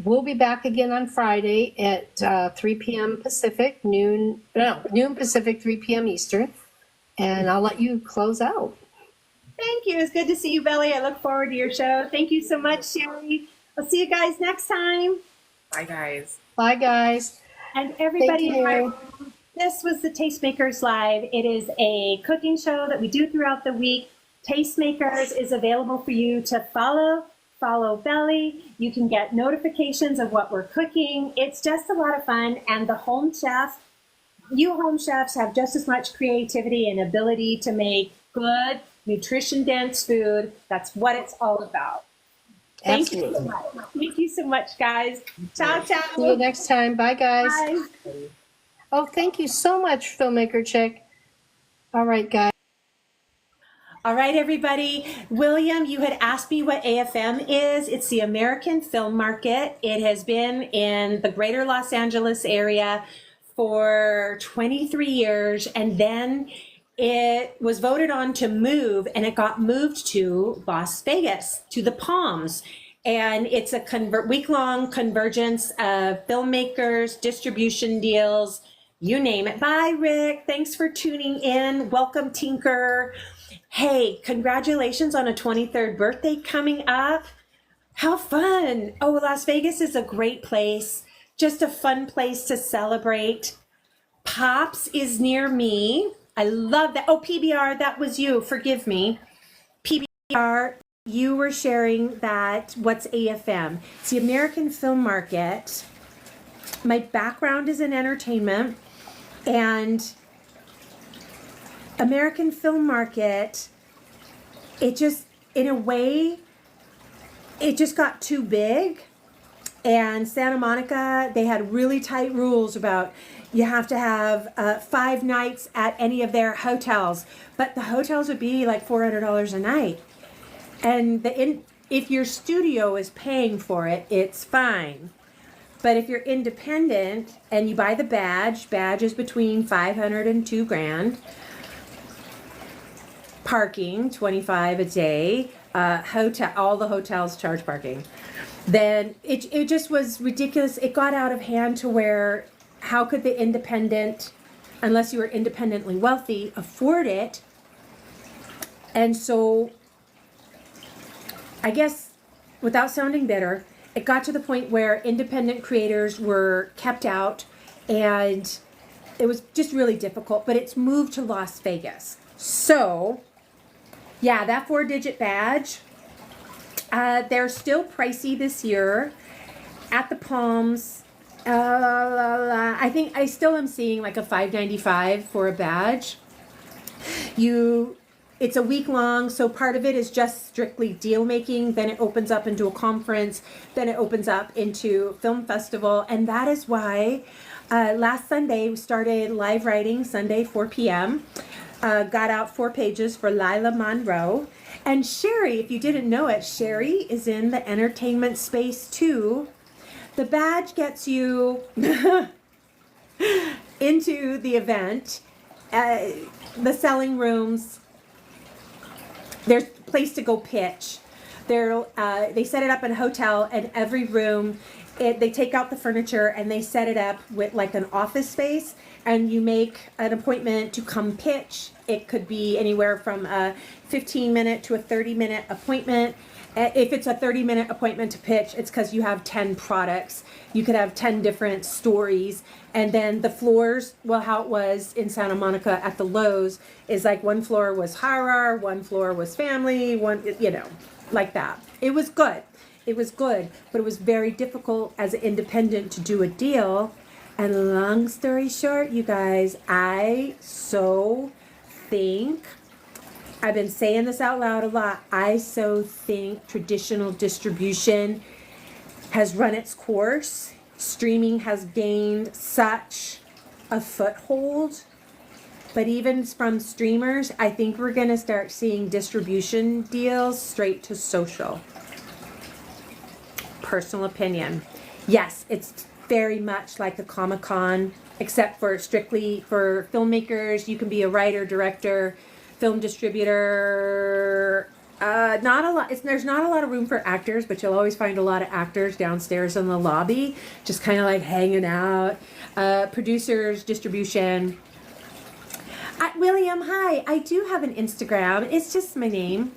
We'll be back again on Friday at 3 p.m. Pacific, noon Pacific, 3 p.m. Eastern. And I'll let you close out. Thank you. It's good to see you, Belly. I look forward to your show. Thank you so much, Sherry. I'll see you guys next time. Bye, guys. Bye, guys. And everybody, Thank you, Mary. this was the Tastemakers Live. It is a cooking show that we do throughout the week. Tastemakers is available for you to follow Belly. You can get notifications of what we're cooking. It's just a lot of fun. And the home chef, you home chefs have just as much creativity and ability to make good, nutrition-dense food. That's what it's all about. Thank you so much. Thank you so much, guys. Ciao, ciao. See you next time. Bye, guys. Bye. Oh, thank you so much, Filmmaker Chick. All right, guys. All right, everybody. William, you had asked me what AFM is. It's the American Film Market. It has been in the greater Los Angeles area for 23 years, and then it was voted on to move, and it got moved to Las Vegas, to the Palms. And it's a week-long convergence of filmmakers, distribution deals, you name it. Bye, Rick. Thanks for tuning in. Welcome, Tinker. Hey, congratulations on a 23rd birthday coming up. How fun. Oh, Las Vegas is a great place. Just a fun place to celebrate. Pops is near me. I love that. Oh, PBR, that was you. Forgive me. PBR, you were sharing that. What's AFM? It's the American Film Market. My background is in entertainment, and American Film Market, it just, in a way, it just got too big. And Santa Monica, they had really tight rules about you have to have 5 nights at any of their hotels, but the hotels would be like $400 a night. And if your studio is paying for it, it's fine. But if you're independent and you buy the badge is between $500 and $2,000. Parking, $25 a day. Hotel, all the hotels charge parking. Then it just was ridiculous. It got out of hand to where how could the independent, unless you were independently wealthy, afford it? And so I guess without sounding bitter, it got to the point where independent creators were kept out, and it was just really difficult, but it's moved to Las Vegas. So yeah, that 4-digit badge, they're still pricey this year at the Palms. I think I still am seeing like a $5.95 for a badge. It's a week long, so part of it is just strictly deal making. Then it opens up into a conference. Then it opens up into film festival, and that is why last Sunday we started live writing. Sunday 4 p.m. Got out 4 pages for Lila Monroe. And Sherry, if you didn't know it, Sherry is in the entertainment space too. The badge gets you into the event, the selling rooms. There's a place to go pitch. They set it up in a hotel, and every room, they take out the furniture and they set it up with like an office space, and you make an appointment to come pitch. It could be anywhere from a 15-minute to a 30-minute appointment. If it's a 30-minute appointment to pitch, it's because you have 10 products. You could have 10 different stories. And then the floors, well, how it was in Santa Monica at the Lowe's is like one floor was horror, one floor was family, one, like that. It was good. It was good, but it was very difficult as an independent to do a deal. And long story short, you guys, I so think, I've been saying this out loud a lot, I so think traditional distribution has run its course. Streaming has gained such a foothold. But even from streamers, I think we're going to start seeing distribution deals straight to social. Personal opinion. Yes, it's very much like a Comic-Con, except for strictly for filmmakers. You can be a writer, director, film distributor. Not a lot. There's not a lot of room for actors, but you'll always find a lot of actors downstairs in the lobby, just kind of like hanging out. Producers, distribution. William, hi. I do have an Instagram. It's just my name.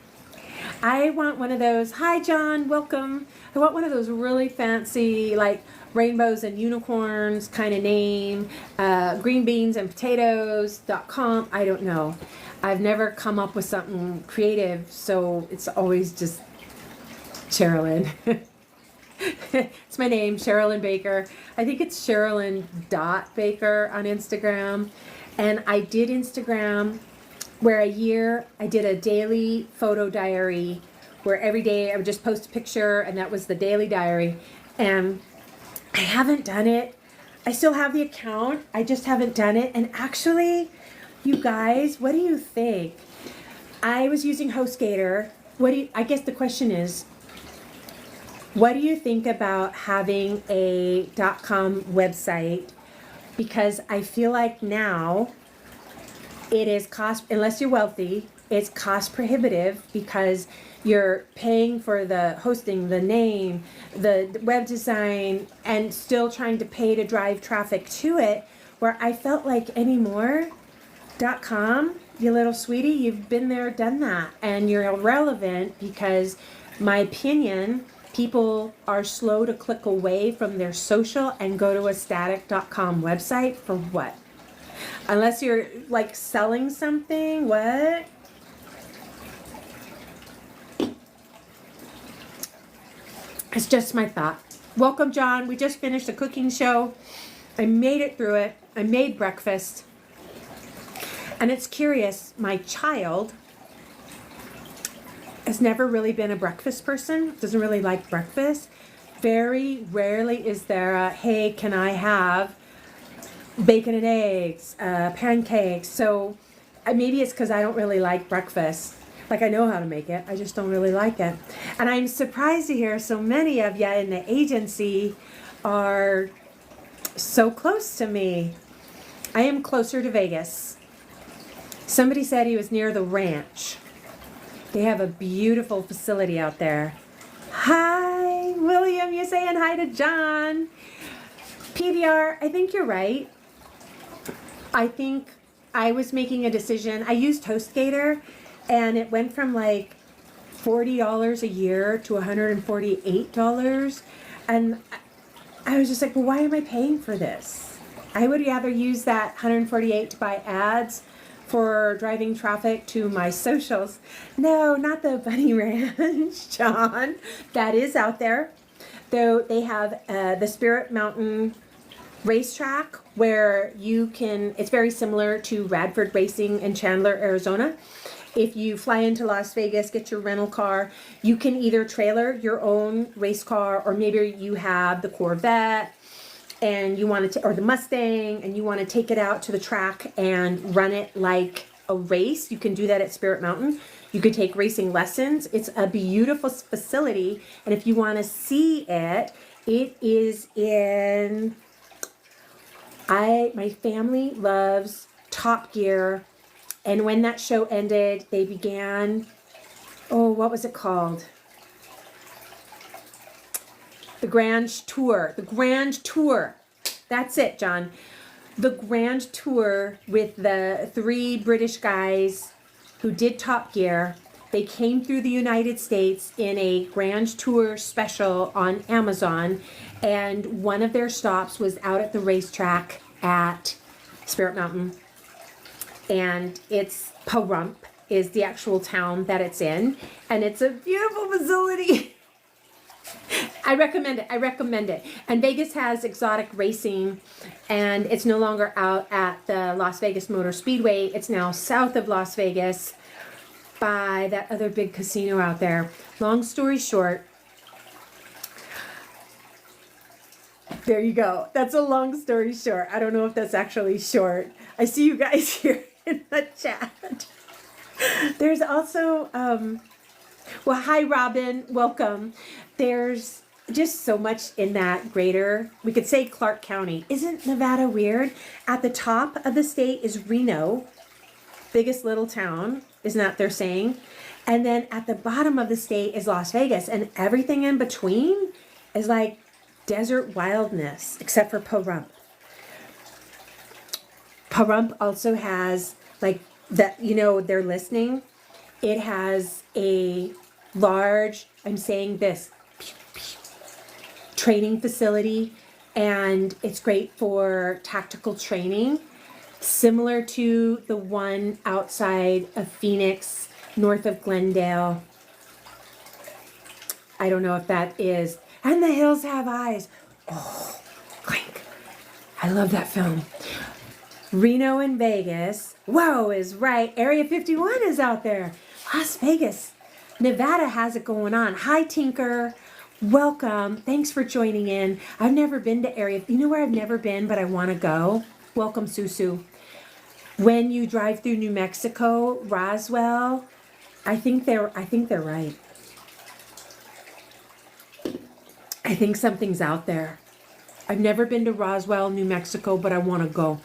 I want one of those. Hi, John. Welcome. I want one of those really fancy, like rainbows and unicorns kind of name. Greenbeansandpotatoes.com. I don't know. I've never come up with something creative, so it's always just Sherilyn. It's my name, Sherilyn Baker. I think it's Sherilyn.Baker on Instagram. And I did Instagram where a year I did a daily photo diary where every day I would just post a picture, and that was the daily diary. And I haven't done it. I still have the account. I just haven't done it. And actually, you guys, what do you think? I was using HostGator. I guess the question is, what do you think about having a .com website? Because I feel like now it is unless you're wealthy, it's cost prohibitive because you're paying for the hosting, the name, the web design, and still trying to pay to drive traffic to it, where I felt like anymore, .com, you little sweetie, you've been there, done that, and you're irrelevant because my opinion people are slow to click away from their social and go to a static.com website for what? Unless you're like selling something, what? It's just my thought. Welcome, John. We just finished a cooking show. I made it through it. I made breakfast. And it's curious, my child has never really been a breakfast person, doesn't really like breakfast. Very rarely is there a, hey, can I have bacon and eggs, pancakes? So maybe it's because I don't really like breakfast. Like, I know how to make it, I just don't really like it. And I'm surprised to hear so many of you in the agency are so close to me. I am closer to Vegas. Somebody said he was near the ranch. They have a beautiful facility out there. Hi, William, you're saying hi to John. PBR, I think you're right. I think I was making a decision. I used HostGator, and it went from like $40 a year to $148. And I was just like, well, why am I paying for this? I would rather use that $148 to buy ads for driving traffic to my socials. No, not the Bunny Ranch, John. That is out there. Though they have the Spirit Mountain racetrack where you can, it's very similar to Radford Racing in Chandler, Arizona. If you fly into Las Vegas, get your rental car, you can either trailer your own race car, or maybe you have the Corvette and you want to, or the Mustang, and you want to take it out to the track and run it like a race. You can do that at Spirit Mountain. You can take racing lessons. It's a beautiful facility, and if you want to see it, it is in, my family loves Top Gear, and when that show ended, they began, oh, what was it called? The Grand Tour. That's it, John. The Grand Tour with the 3 British guys who did Top Gear. They came through the United States in a Grand Tour special on Amazon, and one of their stops was out at the racetrack at Spirit Mountain. And it's Pahrump is the actual town that it's in, and it's a beautiful facility. I recommend it. And Vegas has exotic racing, and it's no longer out at the Las Vegas Motor Speedway. It's now south of Las Vegas by that other big casino out there. Long story short, there you go. That's a long story short. I don't know if that's actually short. I see you guys here in the chat. There's also, well, hi, Robin. Welcome. There's just so much in that greater, we could say Clark County. Isn't Nevada weird? At the top of the state is Reno, biggest little town, isn't that they're saying? And then at the bottom of the state is Las Vegas, and everything in between is like desert wildness, except for Pahrump. Pahrump also has, like, that, you know, they're listening. It has a large, I'm saying this, training facility, and it's great for tactical training, similar to the one outside of Phoenix, north of Glendale. I don't know if that is, and the hills have eyes. Oh, clink. I love that film. Reno and Vegas. Whoa, is right. Area 51 is out there. Las Vegas. Nevada has it going on. Hi, Tinker. Welcome. Thanks for joining in. I've never been to Area. You know where I've never been, but I want to go? Welcome, Susu. When you drive through New Mexico, Roswell, I think they're right. I think something's out there. I've never been to Roswell, New Mexico, but I want to go.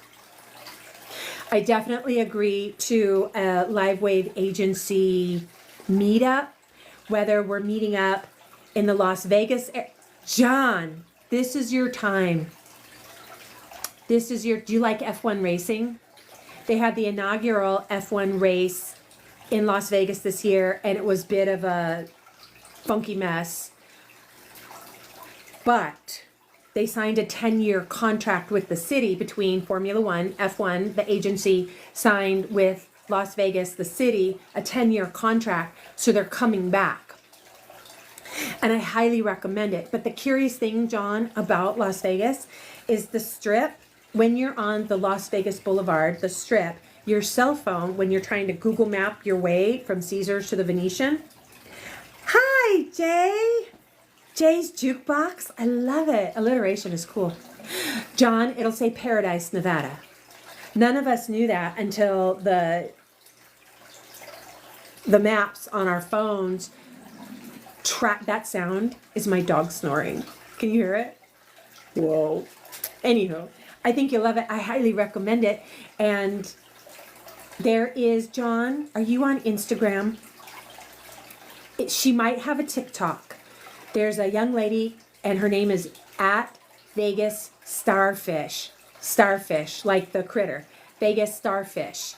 I definitely agree to a Live Wave agency meetup, whether we're meeting up in the Las Vegas. John, this is your time. Do you like F1 racing? They had the inaugural F1 race in Las Vegas this year, and it was a bit of a funky mess. But they signed a 10-year contract with the city between Formula One, F1, the agency signed with Las Vegas, the city, a 10-year contract. So they're coming back. And I highly recommend it. But the curious thing, John, about Las Vegas is the Strip. When you're on the Las Vegas Boulevard, the Strip, your cell phone, when you're trying to Google map your way from Caesars to the Venetian. Hi, Jay. Jay's Jukebox. I love it. Alliteration is cool. John, it'll say Paradise, Nevada. None of us knew that until the maps on our phones track. That sound is my dog snoring. Can you hear it? Whoa. Anywho, I think you'll love it. I highly recommend it. And there is, John, are you on Instagram? She might have a TikTok. There's a young lady, and her name is at Vegas Starfish. Starfish, like the critter. Vegas Starfish.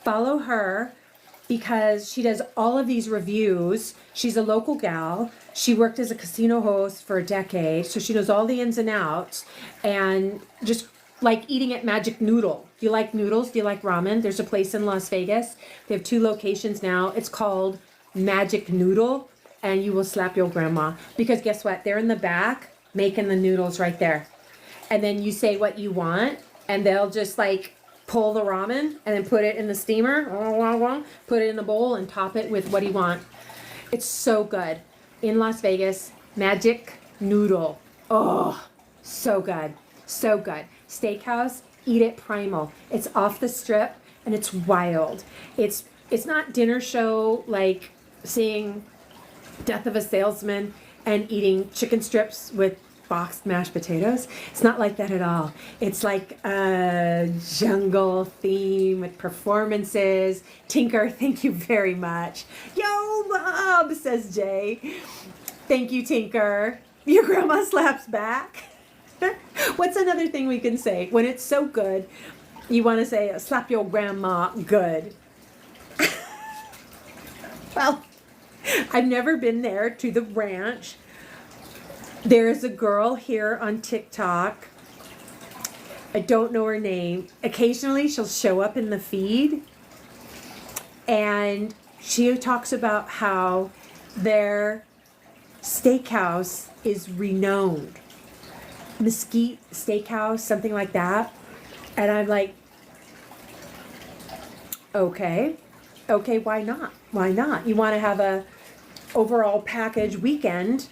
Follow her because she does all of these reviews. She's a local gal. She worked as a casino host for a decade, so she knows all the ins and outs. And just like eating at Magic Noodle. Do you like noodles? Do you like ramen? There's a place in Las Vegas. They have 2 locations now. It's called Magic Noodle, and you will slap your grandma. Because guess what? They're in the back making the noodles right there. And then you say what you want, and they'll just like pull the ramen and then put it in the steamer, put it in the bowl, and top it with what you want. It's so good. In Las Vegas, Magic Noodle. Oh, so good. So good. Steakhouse, eat it primal. It's off the Strip, and it's wild. It's not dinner show like seeing Death of a Salesman and eating chicken strips with boxed mashed potatoes. It's not like that at all. It's like a jungle theme with performances. Tinker, thank you very much. Yo, Bob, says Jay. Thank you, Tinker. Your grandma slaps back. What's another thing we can say? When it's so good, you want to say, slap your grandma good. Well, I've never been there to the ranch. There is a girl here on TikTok. I don't know her name. Occasionally she'll show up in the feed. And she talks about how their steakhouse is renowned. Mesquite Steakhouse, something like that. And I'm like, okay, why not? Why not? You want to have a overall package weekend.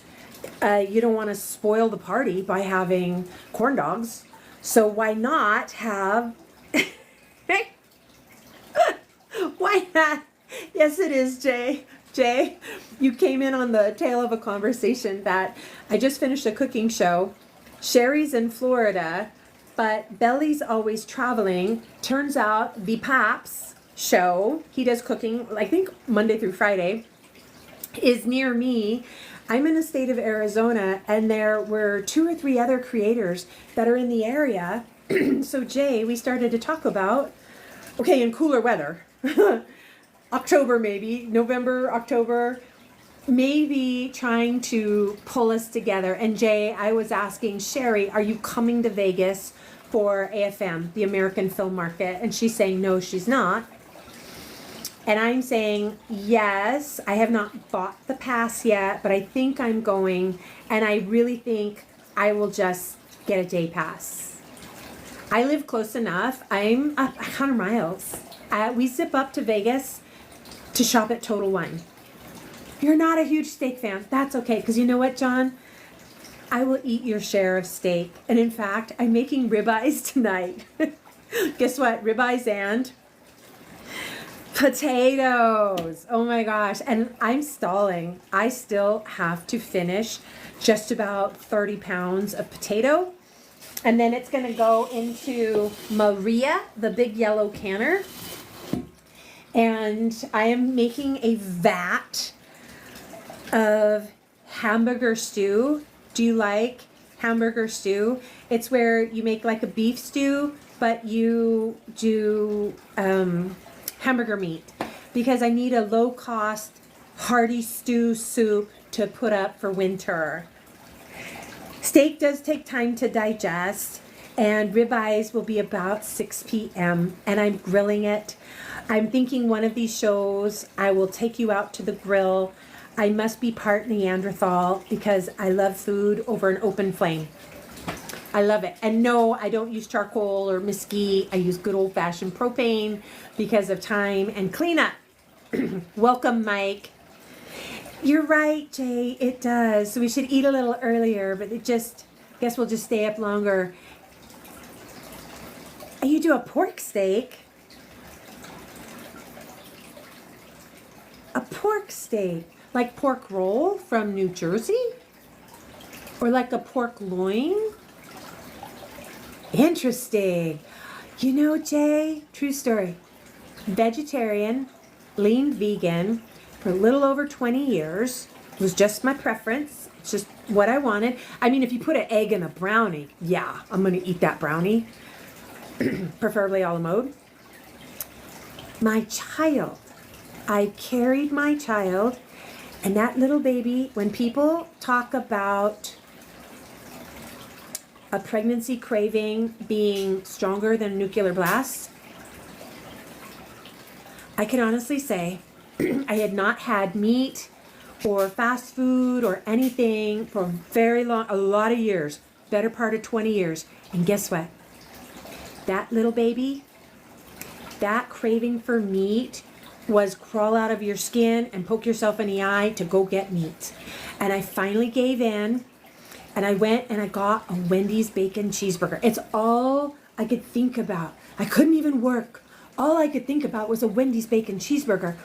You don't want to spoil the party by having corn dogs. So why not have, why not? Yes, it is, Jay. Jay, you came in on the tail of a conversation that I just finished a cooking show. Sherry's in Florida, but Belly's always traveling. Turns out the Paps show, he does cooking, I think Monday through Friday, is near me. I'm in the state of Arizona, and there were 2 or 3 other creators that are in the area. So Jay, we started to talk about, okay, in cooler weather, October maybe, November, October, maybe trying to pull us together. And Jay, I was asking Sherry, are you coming to Vegas for AFM, the American Film Market? And she's saying, no, she's not. And I'm saying, yes, I have not bought the pass yet, but I think I'm going, and I really think I will just get a day pass. I live close enough. I'm 100 miles. We zip up to Vegas to shop at Total Wine. You're not a huge steak fan. That's okay, because you know what, John? I will eat your share of steak. And in fact, I'm making ribeyes tonight. Guess what? Ribeyes and potatoes. Oh my gosh. And I'm stalling. I still have to finish just about 30 pounds of potato. And then it's going to go into Maria, the big yellow canner. And I am making a vat of hamburger stew. Do you like hamburger stew? It's where you make like a beef stew, but you do hamburger meat, because I need a low-cost hearty stew soup to put up for winter. Steak does take time to digest, and ribeyes will be about 6 p.m. and I'm grilling it. I'm thinking one of these shows I will take you out to the grill. I must be part Neanderthal because I love food over an open flame. I love it. And no, I don't use charcoal or mesquite. I use good old-fashioned propane because of time and cleanup. Welcome, Mike. You're right, Jay. It does. So we should eat a little earlier, but guess we'll just stay up longer. And you do a pork steak? A pork steak? Like pork roll from New Jersey? Or like a pork loin? Interesting. You know, Jay, true story. Vegetarian, lean vegan for a little over 20 years. It was just my preference. It's just what I wanted. I mean, if you put an egg in a brownie, yeah, I'm going to eat that brownie. Preferably a la mode. My child. I carried my child, and that little baby, when people talk about a pregnancy craving being stronger than nuclear blasts, I can honestly say I had not had meat or fast food or anything for a lot of years, better part of 20 years. And guess what? That little baby, that craving for meat was crawl out of your skin and poke yourself in the eye to go get meat. And I finally gave in. And I went and I got a Wendy's bacon cheeseburger. It's all I could think about. I couldn't even work. All I could think about was a Wendy's bacon cheeseburger.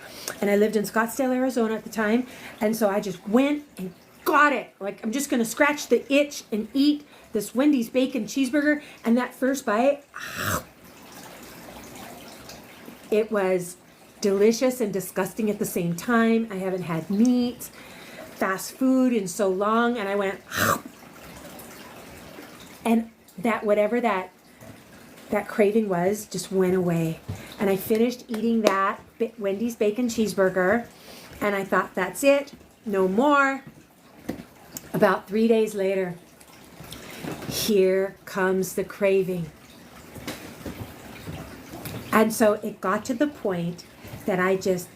And I lived in Scottsdale, Arizona at the time. And so I just went and got it. Like, I'm just going to scratch the itch and eat this Wendy's bacon cheeseburger. And that first bite, it was delicious and disgusting at the same time. I haven't had meat, fast food in so long. And I went... And that whatever that craving was just went away. And I finished eating that Wendy's bacon cheeseburger. And I thought, that's it. No more. About 3 days later, here comes the craving. And so it got to the point that I just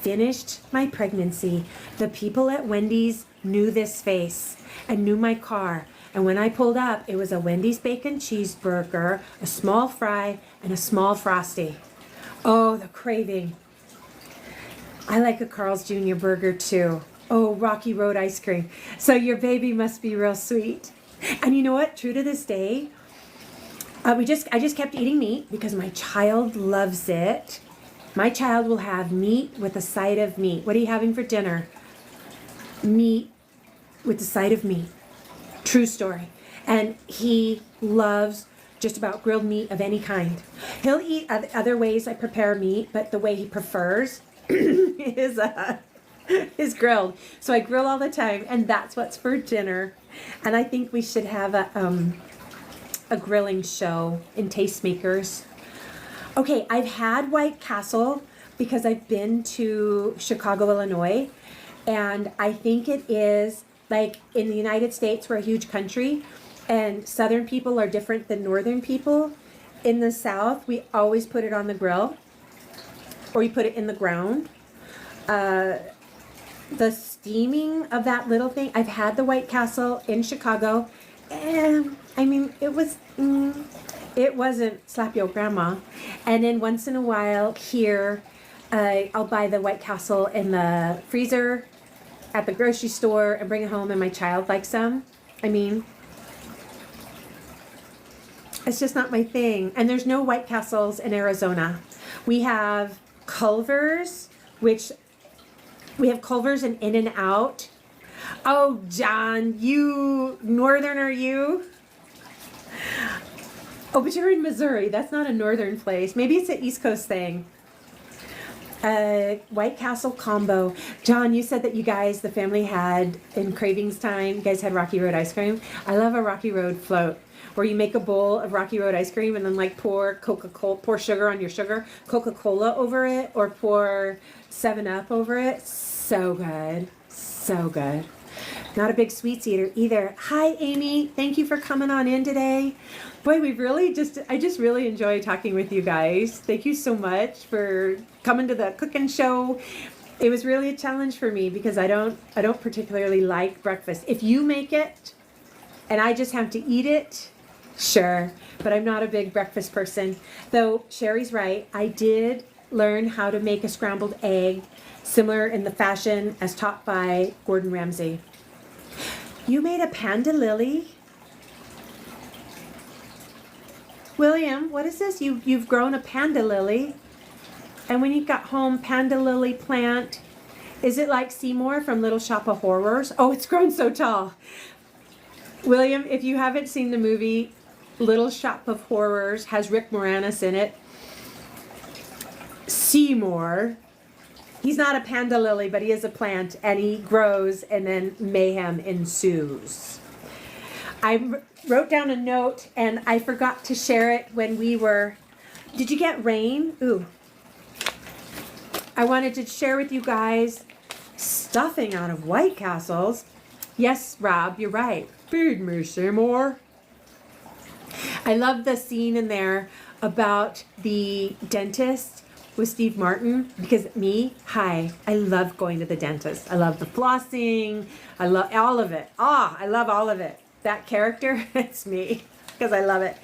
finished my pregnancy. The people at Wendy's knew this face and knew my car. And when I pulled up, it was a Wendy's bacon cheeseburger, a small fry, and a small Frosty. Oh, the craving. I like a Carl's Jr. burger too. Oh, Rocky Road ice cream. So your baby must be real sweet. And you know what? True to this day, I just kept eating meat because my child loves it. My child will have meat with a side of meat. What are you having for dinner? Meat with a side of meat. True story. And he loves just about grilled meat of any kind. He'll eat other ways I prepare meat, but the way he prefers is grilled. So I grill all the time, and that's what's for dinner. And I think we should have a grilling show in Tastemakers. Okay, I've had White Castle because I've been to Chicago, Illinois, and I think it is... Like in the United States, we're a huge country, and Southern people are different than Northern people. In the South, we always put it on the grill, or you put it in the ground. The steaming of that little thing, I've had the White Castle in Chicago, and I mean, it wasn't slap your grandma. And then once in a while here, I'll buy the White Castle in the freezer at the grocery store and bring it home, and my child likes them. I mean, it's just not my thing. And there's no White Castles in Arizona. We have Culver's, we have Culver's and In-N-Out. Oh, John, you northern, are you? Oh, but you're in Missouri. That's not a northern place. Maybe it's an East Coast thing. White Castle combo. John, you said that you guys, the family had, in cravings time, you guys had Rocky Road ice cream. I love a Rocky Road float where you make a bowl of Rocky Road ice cream and then like pour sugar on your sugar, Coca-Cola over it, or pour 7-Up over it. So good. So good. Not a big sweets eater either. Hi, Amy. Thank you for coming on in today. Boy, I just really enjoy talking with you guys. Thank you so much for coming to the cooking show. It was really a challenge for me because I don't particularly like breakfast. If you make it and I just have to eat it, sure. But I'm not a big breakfast person. Though Sherry's right. I did learn how to make a scrambled egg similar in the fashion as taught by Gordon Ramsay. You made a panda lily? William, what is this? You've grown a panda lily. And when you got home, panda lily plant, is it like Seymour from Little Shop of Horrors? Oh, it's grown so tall. William, if you haven't seen the movie Little Shop of Horrors, has Rick Moranis in it. Seymour, he's not a panda lily, but he is a plant, and he grows, and then mayhem ensues. I wrote down a note, and I forgot to share it when we were... Did you get rain? Ooh. I wanted to share with you guys stuffing out of White Castles. Yes, Rob, you're right. Feed me, Seymour. I love the scene in there about the dentist with Steve Martin, because I love going to the dentist. I love the flossing. I love all of it. I love all of it. That character, it's me, because I love it.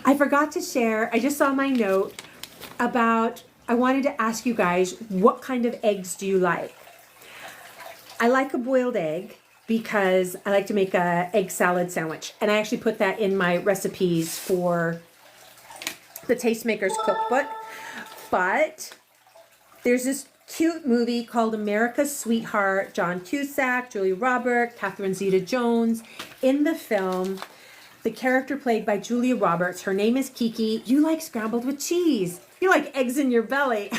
I forgot to share, I just saw my note about, I wanted to ask you guys, what kind of eggs do you like? I like a boiled egg because I like to make a egg salad sandwich. And I actually put that in my recipes for the Tastemakers cookbook. But there's this cute movie called America's Sweetheart, John Cusack, Julia Roberts, Catherine Zeta-Jones. In the film, the character played by Julia Roberts, her name is Kiki. You like scrambled with cheese. You like eggs in your belly.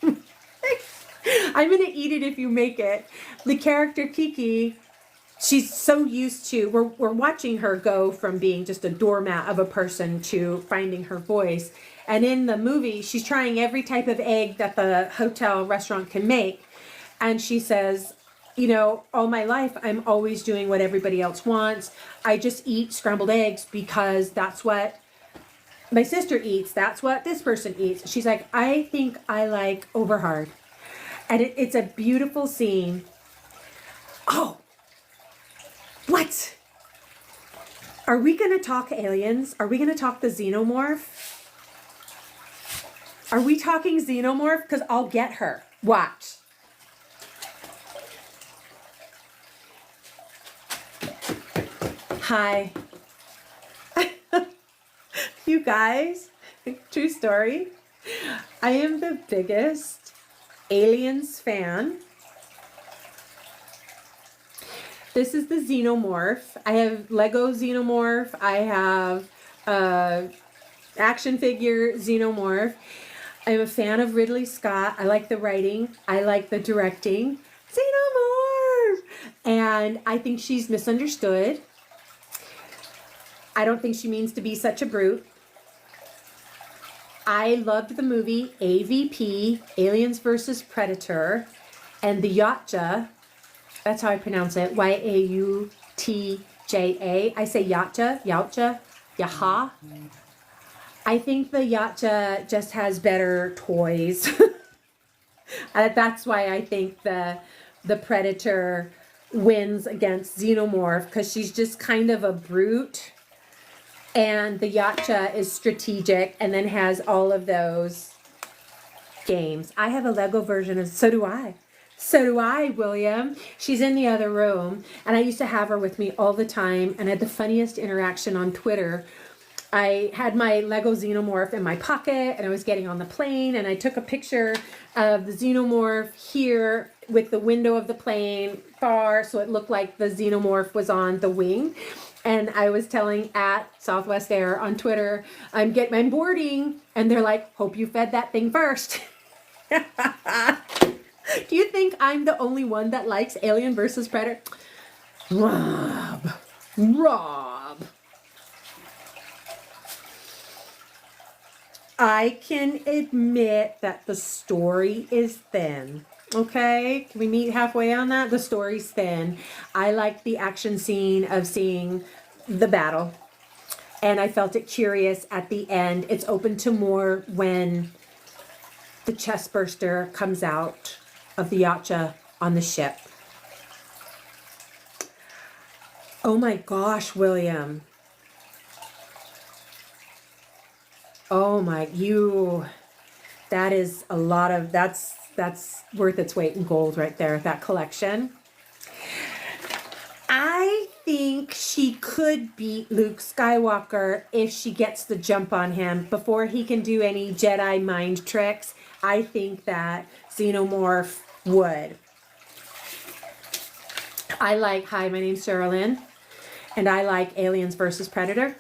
I'm going to eat it if you make it. The character Kiki, she's so used to, we're watching her go from being just a doormat of a person to finding her voice. And in the movie, she's trying every type of egg that the hotel restaurant can make. And she says, you know, all my life, I'm always doing what everybody else wants. I just eat scrambled eggs because that's what my sister eats. That's what this person eats. She's like, I think I like overhard. And it's a beautiful scene. Oh, what? Are we going to talk aliens? Are we going to talk the xenomorph? Are we talking xenomorph? Because I'll get her. Watch. Hi. You guys, true story. I am the biggest Aliens fan. This is the xenomorph. I have Lego xenomorph. I have action figure xenomorph. I'm a fan of Ridley Scott. I like the writing. I like the directing. Xenomorph! And I think she's misunderstood. I don't think she means to be such a brute. I loved the movie AVP, Aliens vs. Predator, and the Yautja, that's how I pronounce it, Yautja. I say Yautja, Yaha. I think the Yautja just has better toys. That's why I think the Predator wins against Xenomorph, because she's just kind of a brute. And the Yautja is strategic and then has all of those games. I have a Lego version of, so do I. So do I, William. She's in the other room. And I used to have her with me all the time. And I had the funniest interaction on Twitter. I had my Lego Xenomorph in my pocket and I was getting on the plane. And I took a picture of the Xenomorph here with the window of the plane far. So it looked like the Xenomorph was on the wing. And I was telling at Southwest Air on Twitter, I'm boarding. And they're like, hope you fed that thing first. Do you think I'm the only one that likes Alien versus Predator? Rob. I can admit that the story is thin. Okay, can we meet halfway on that? The story's thin. I like the action scene of seeing the battle, and I felt it curious at the end. It's open to more when the chest burster comes out of the yacha on the ship. Oh my gosh, William. Oh my, that is a lot of, that's worth its weight in gold right there, that collection. I think she could beat Luke Skywalker if she gets the jump on him before he can do any Jedi mind tricks. I think that Xenomorph would. Hi, my name's Sherilyn, and I like Aliens versus Predator.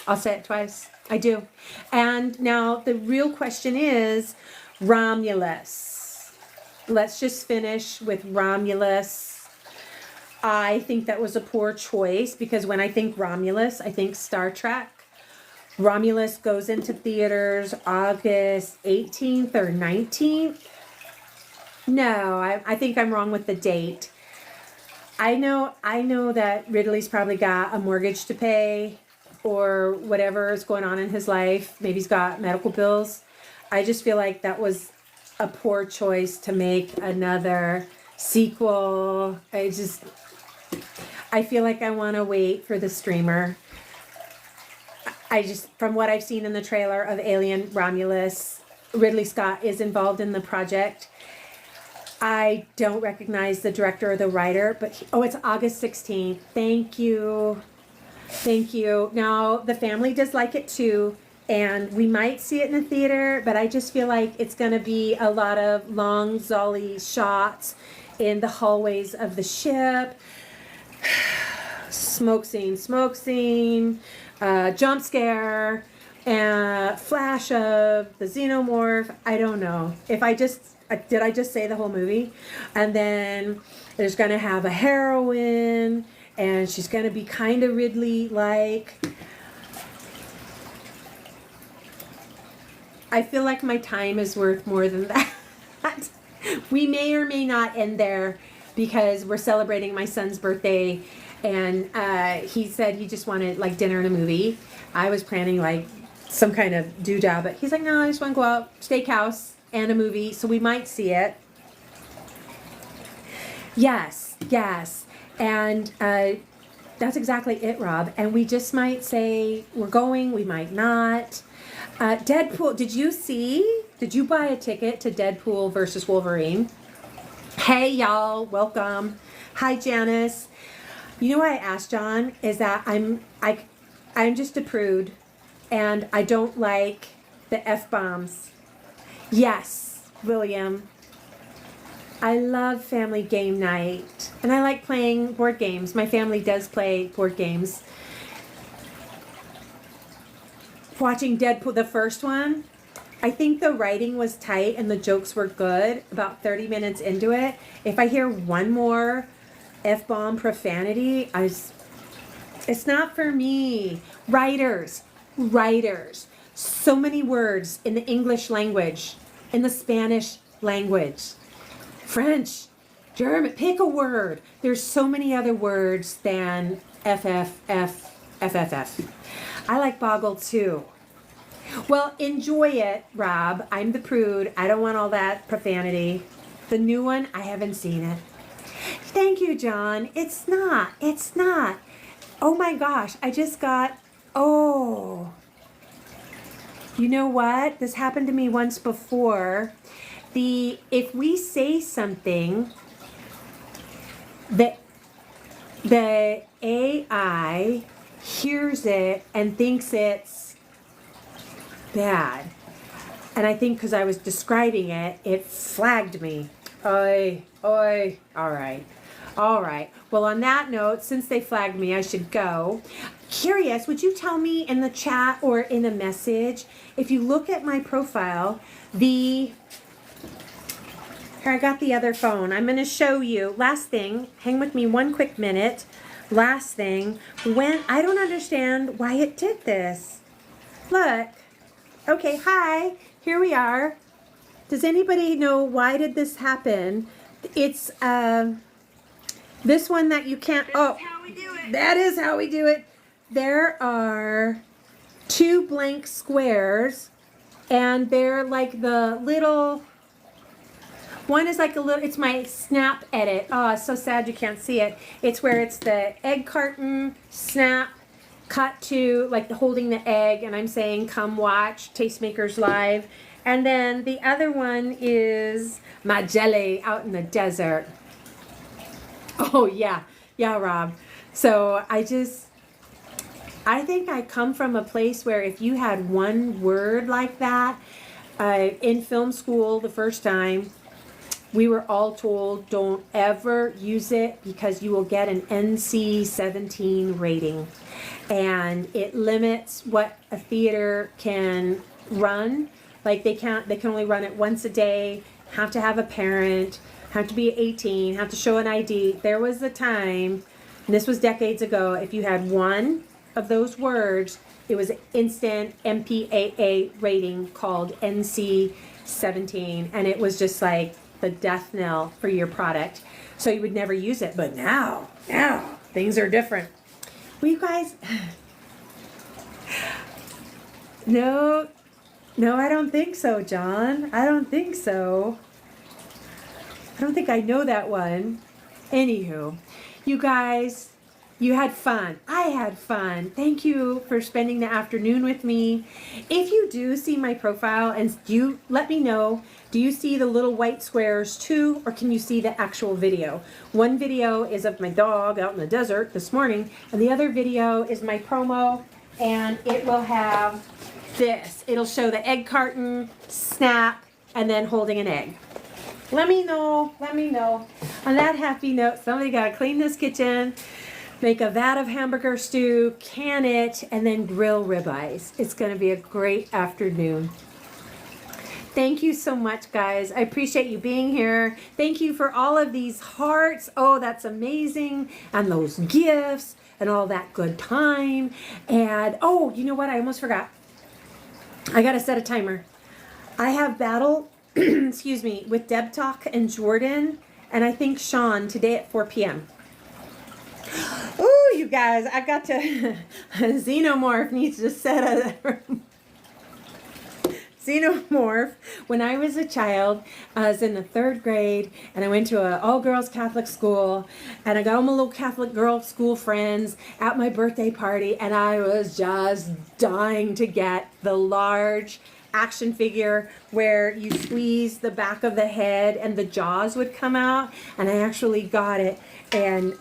I'll say it twice. I do. And now the real question is Romulus. Let's just finish with Romulus. I think that was a poor choice because when I think Romulus, I think Star Trek. Romulus goes into theaters August 18th or 19th. No, I think I'm wrong with the date. I know that Ridley's probably got a mortgage to pay or whatever is going on in his life. Maybe he's got medical bills. I just feel like that was a poor choice to make another sequel. I feel like I want to wait for the streamer. From what I've seen in the trailer of Alien Romulus, Ridley Scott is involved in the project. I don't recognize the director or the writer, but it's August 16th. Thank you. Thank you. Now, the family does like it too, and we might see it in the theater, but I just feel like it's going to be a lot of long Zolly shots in the hallways of the ship. Smoke scene, jump scare, and flash of the Xenomorph. I don't know. Did I just say the whole movie? And then there's going to have a heroine, and she's going to be kind of Ridley-like. I feel like my time is worth more than that. We may or may not end there because we're celebrating my son's birthday, and he said he just wanted like dinner and a movie. I was planning like some kind of doodah, but he's like, no, I just want to go out, steakhouse and a movie, so we might see it. Yes. And that's exactly it, Rob. And we just might say we're going, we might not. Deadpool, did you buy a ticket to Deadpool versus Wolverine? Hey, y'all, welcome. Hi, Janice. You know why I asked John is that I'm just a prude, and I don't like the F-bombs. Yes, William. I love family game night, and I like playing board games. My family does play board games. Watching Deadpool, the first one, I think the writing was tight and the jokes were good about 30 minutes into it. If I hear one more F-bomb profanity, it's not for me. Writers. So many words in the English language, in the Spanish language. French, German, pick a word. There's so many other words than FFF. I like Boggle too. Well, enjoy it, Rob. I'm the prude. I don't want all that profanity. The new one, I haven't seen it. Thank you, John. It's not. Oh my gosh, I just got, you know what? This happened to me once before. If we say something, the AI hears it and thinks it's bad. And I think because I was describing it, it flagged me. Oi. All right. Well, on that note, since they flagged me, I should go. Curious, would you tell me in the chat or in a message, if you look at my profile, here, I got the other phone. I'm going to show you. Last thing, hang with me one quick minute. Last thing, I don't understand why it did this. Look. Okay, hi. Here we are. Does anybody know why did this happen? It's this one that you can't. Oh, that is how we do it. There are 2 blank squares, and they're like the little. One is like a little. It's my snap edit. Oh, it's so sad you can't see it. It's where it's the egg carton snap cut to like the holding the egg, and I'm saying come watch Tastemakers live. And then the other one is my jelly out in the desert. Oh yeah, Rob. So I think I come from a place where if you had one word like that in film school the first time, we were all told don't ever use it because you will get an NC-17 rating. And it limits what a theater can run. Like they can only run it once a day, have to have a parent, have to be 18, have to show an ID. There was a time, and this was decades ago, if you had one of those words, it was instant MPAA rating called NC-17, and it was just like the death knell for your product. So you would never use it. But now things are different. Well, you guys, no, I don't think so, John. I don't think so. I don't think I know that one. Anywho, you guys, you had fun. I had fun. Thank you for spending the afternoon with me. If you do see my profile, and you let me know, do you see the little white squares too, or can you see the actual video? One video is of my dog out in the desert this morning, and the other video is my promo, and it will have this. It'll show the egg carton, snap, and then holding an egg. Let me know. On that happy note, somebody got to clean this kitchen, make a vat of hamburger stew, can it, and then grill ribeyes. It's going to be a great afternoon. Thank you so much, guys. I appreciate you being here. Thank you for all of these hearts. Oh, that's amazing. And those gifts and all that good time. And, oh, you know what? I almost forgot. I got to set a timer. I have battle, excuse me, with Deb Talk and Jordan, and I think Sean today at 4 p.m. Oh, you guys, I got to, Xenomorph needs to set a, Xenomorph. When I was a child, I was in the 3rd grade, and I went to an all-girls Catholic school, and I got all my little Catholic girl school friends at my birthday party, and I was just dying to get the large action figure where you squeeze the back of the head and the jaws would come out, and I actually got it. And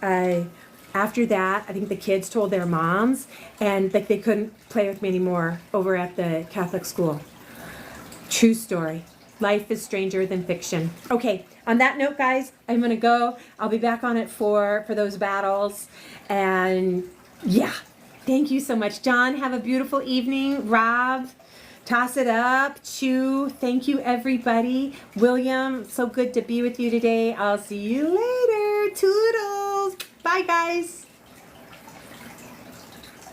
after that, I think the kids told their moms, and like they couldn't play with me anymore over at the Catholic school. True story. Life is stranger than fiction. Okay, on that note, guys, I'm gonna go. I'll be back on at 4 for those battles. And yeah, thank you so much. John, have a beautiful evening. Rob, toss it up. Chew, thank you, everybody. William, so good to be with you today. I'll see you later. Toodles. Bye, guys.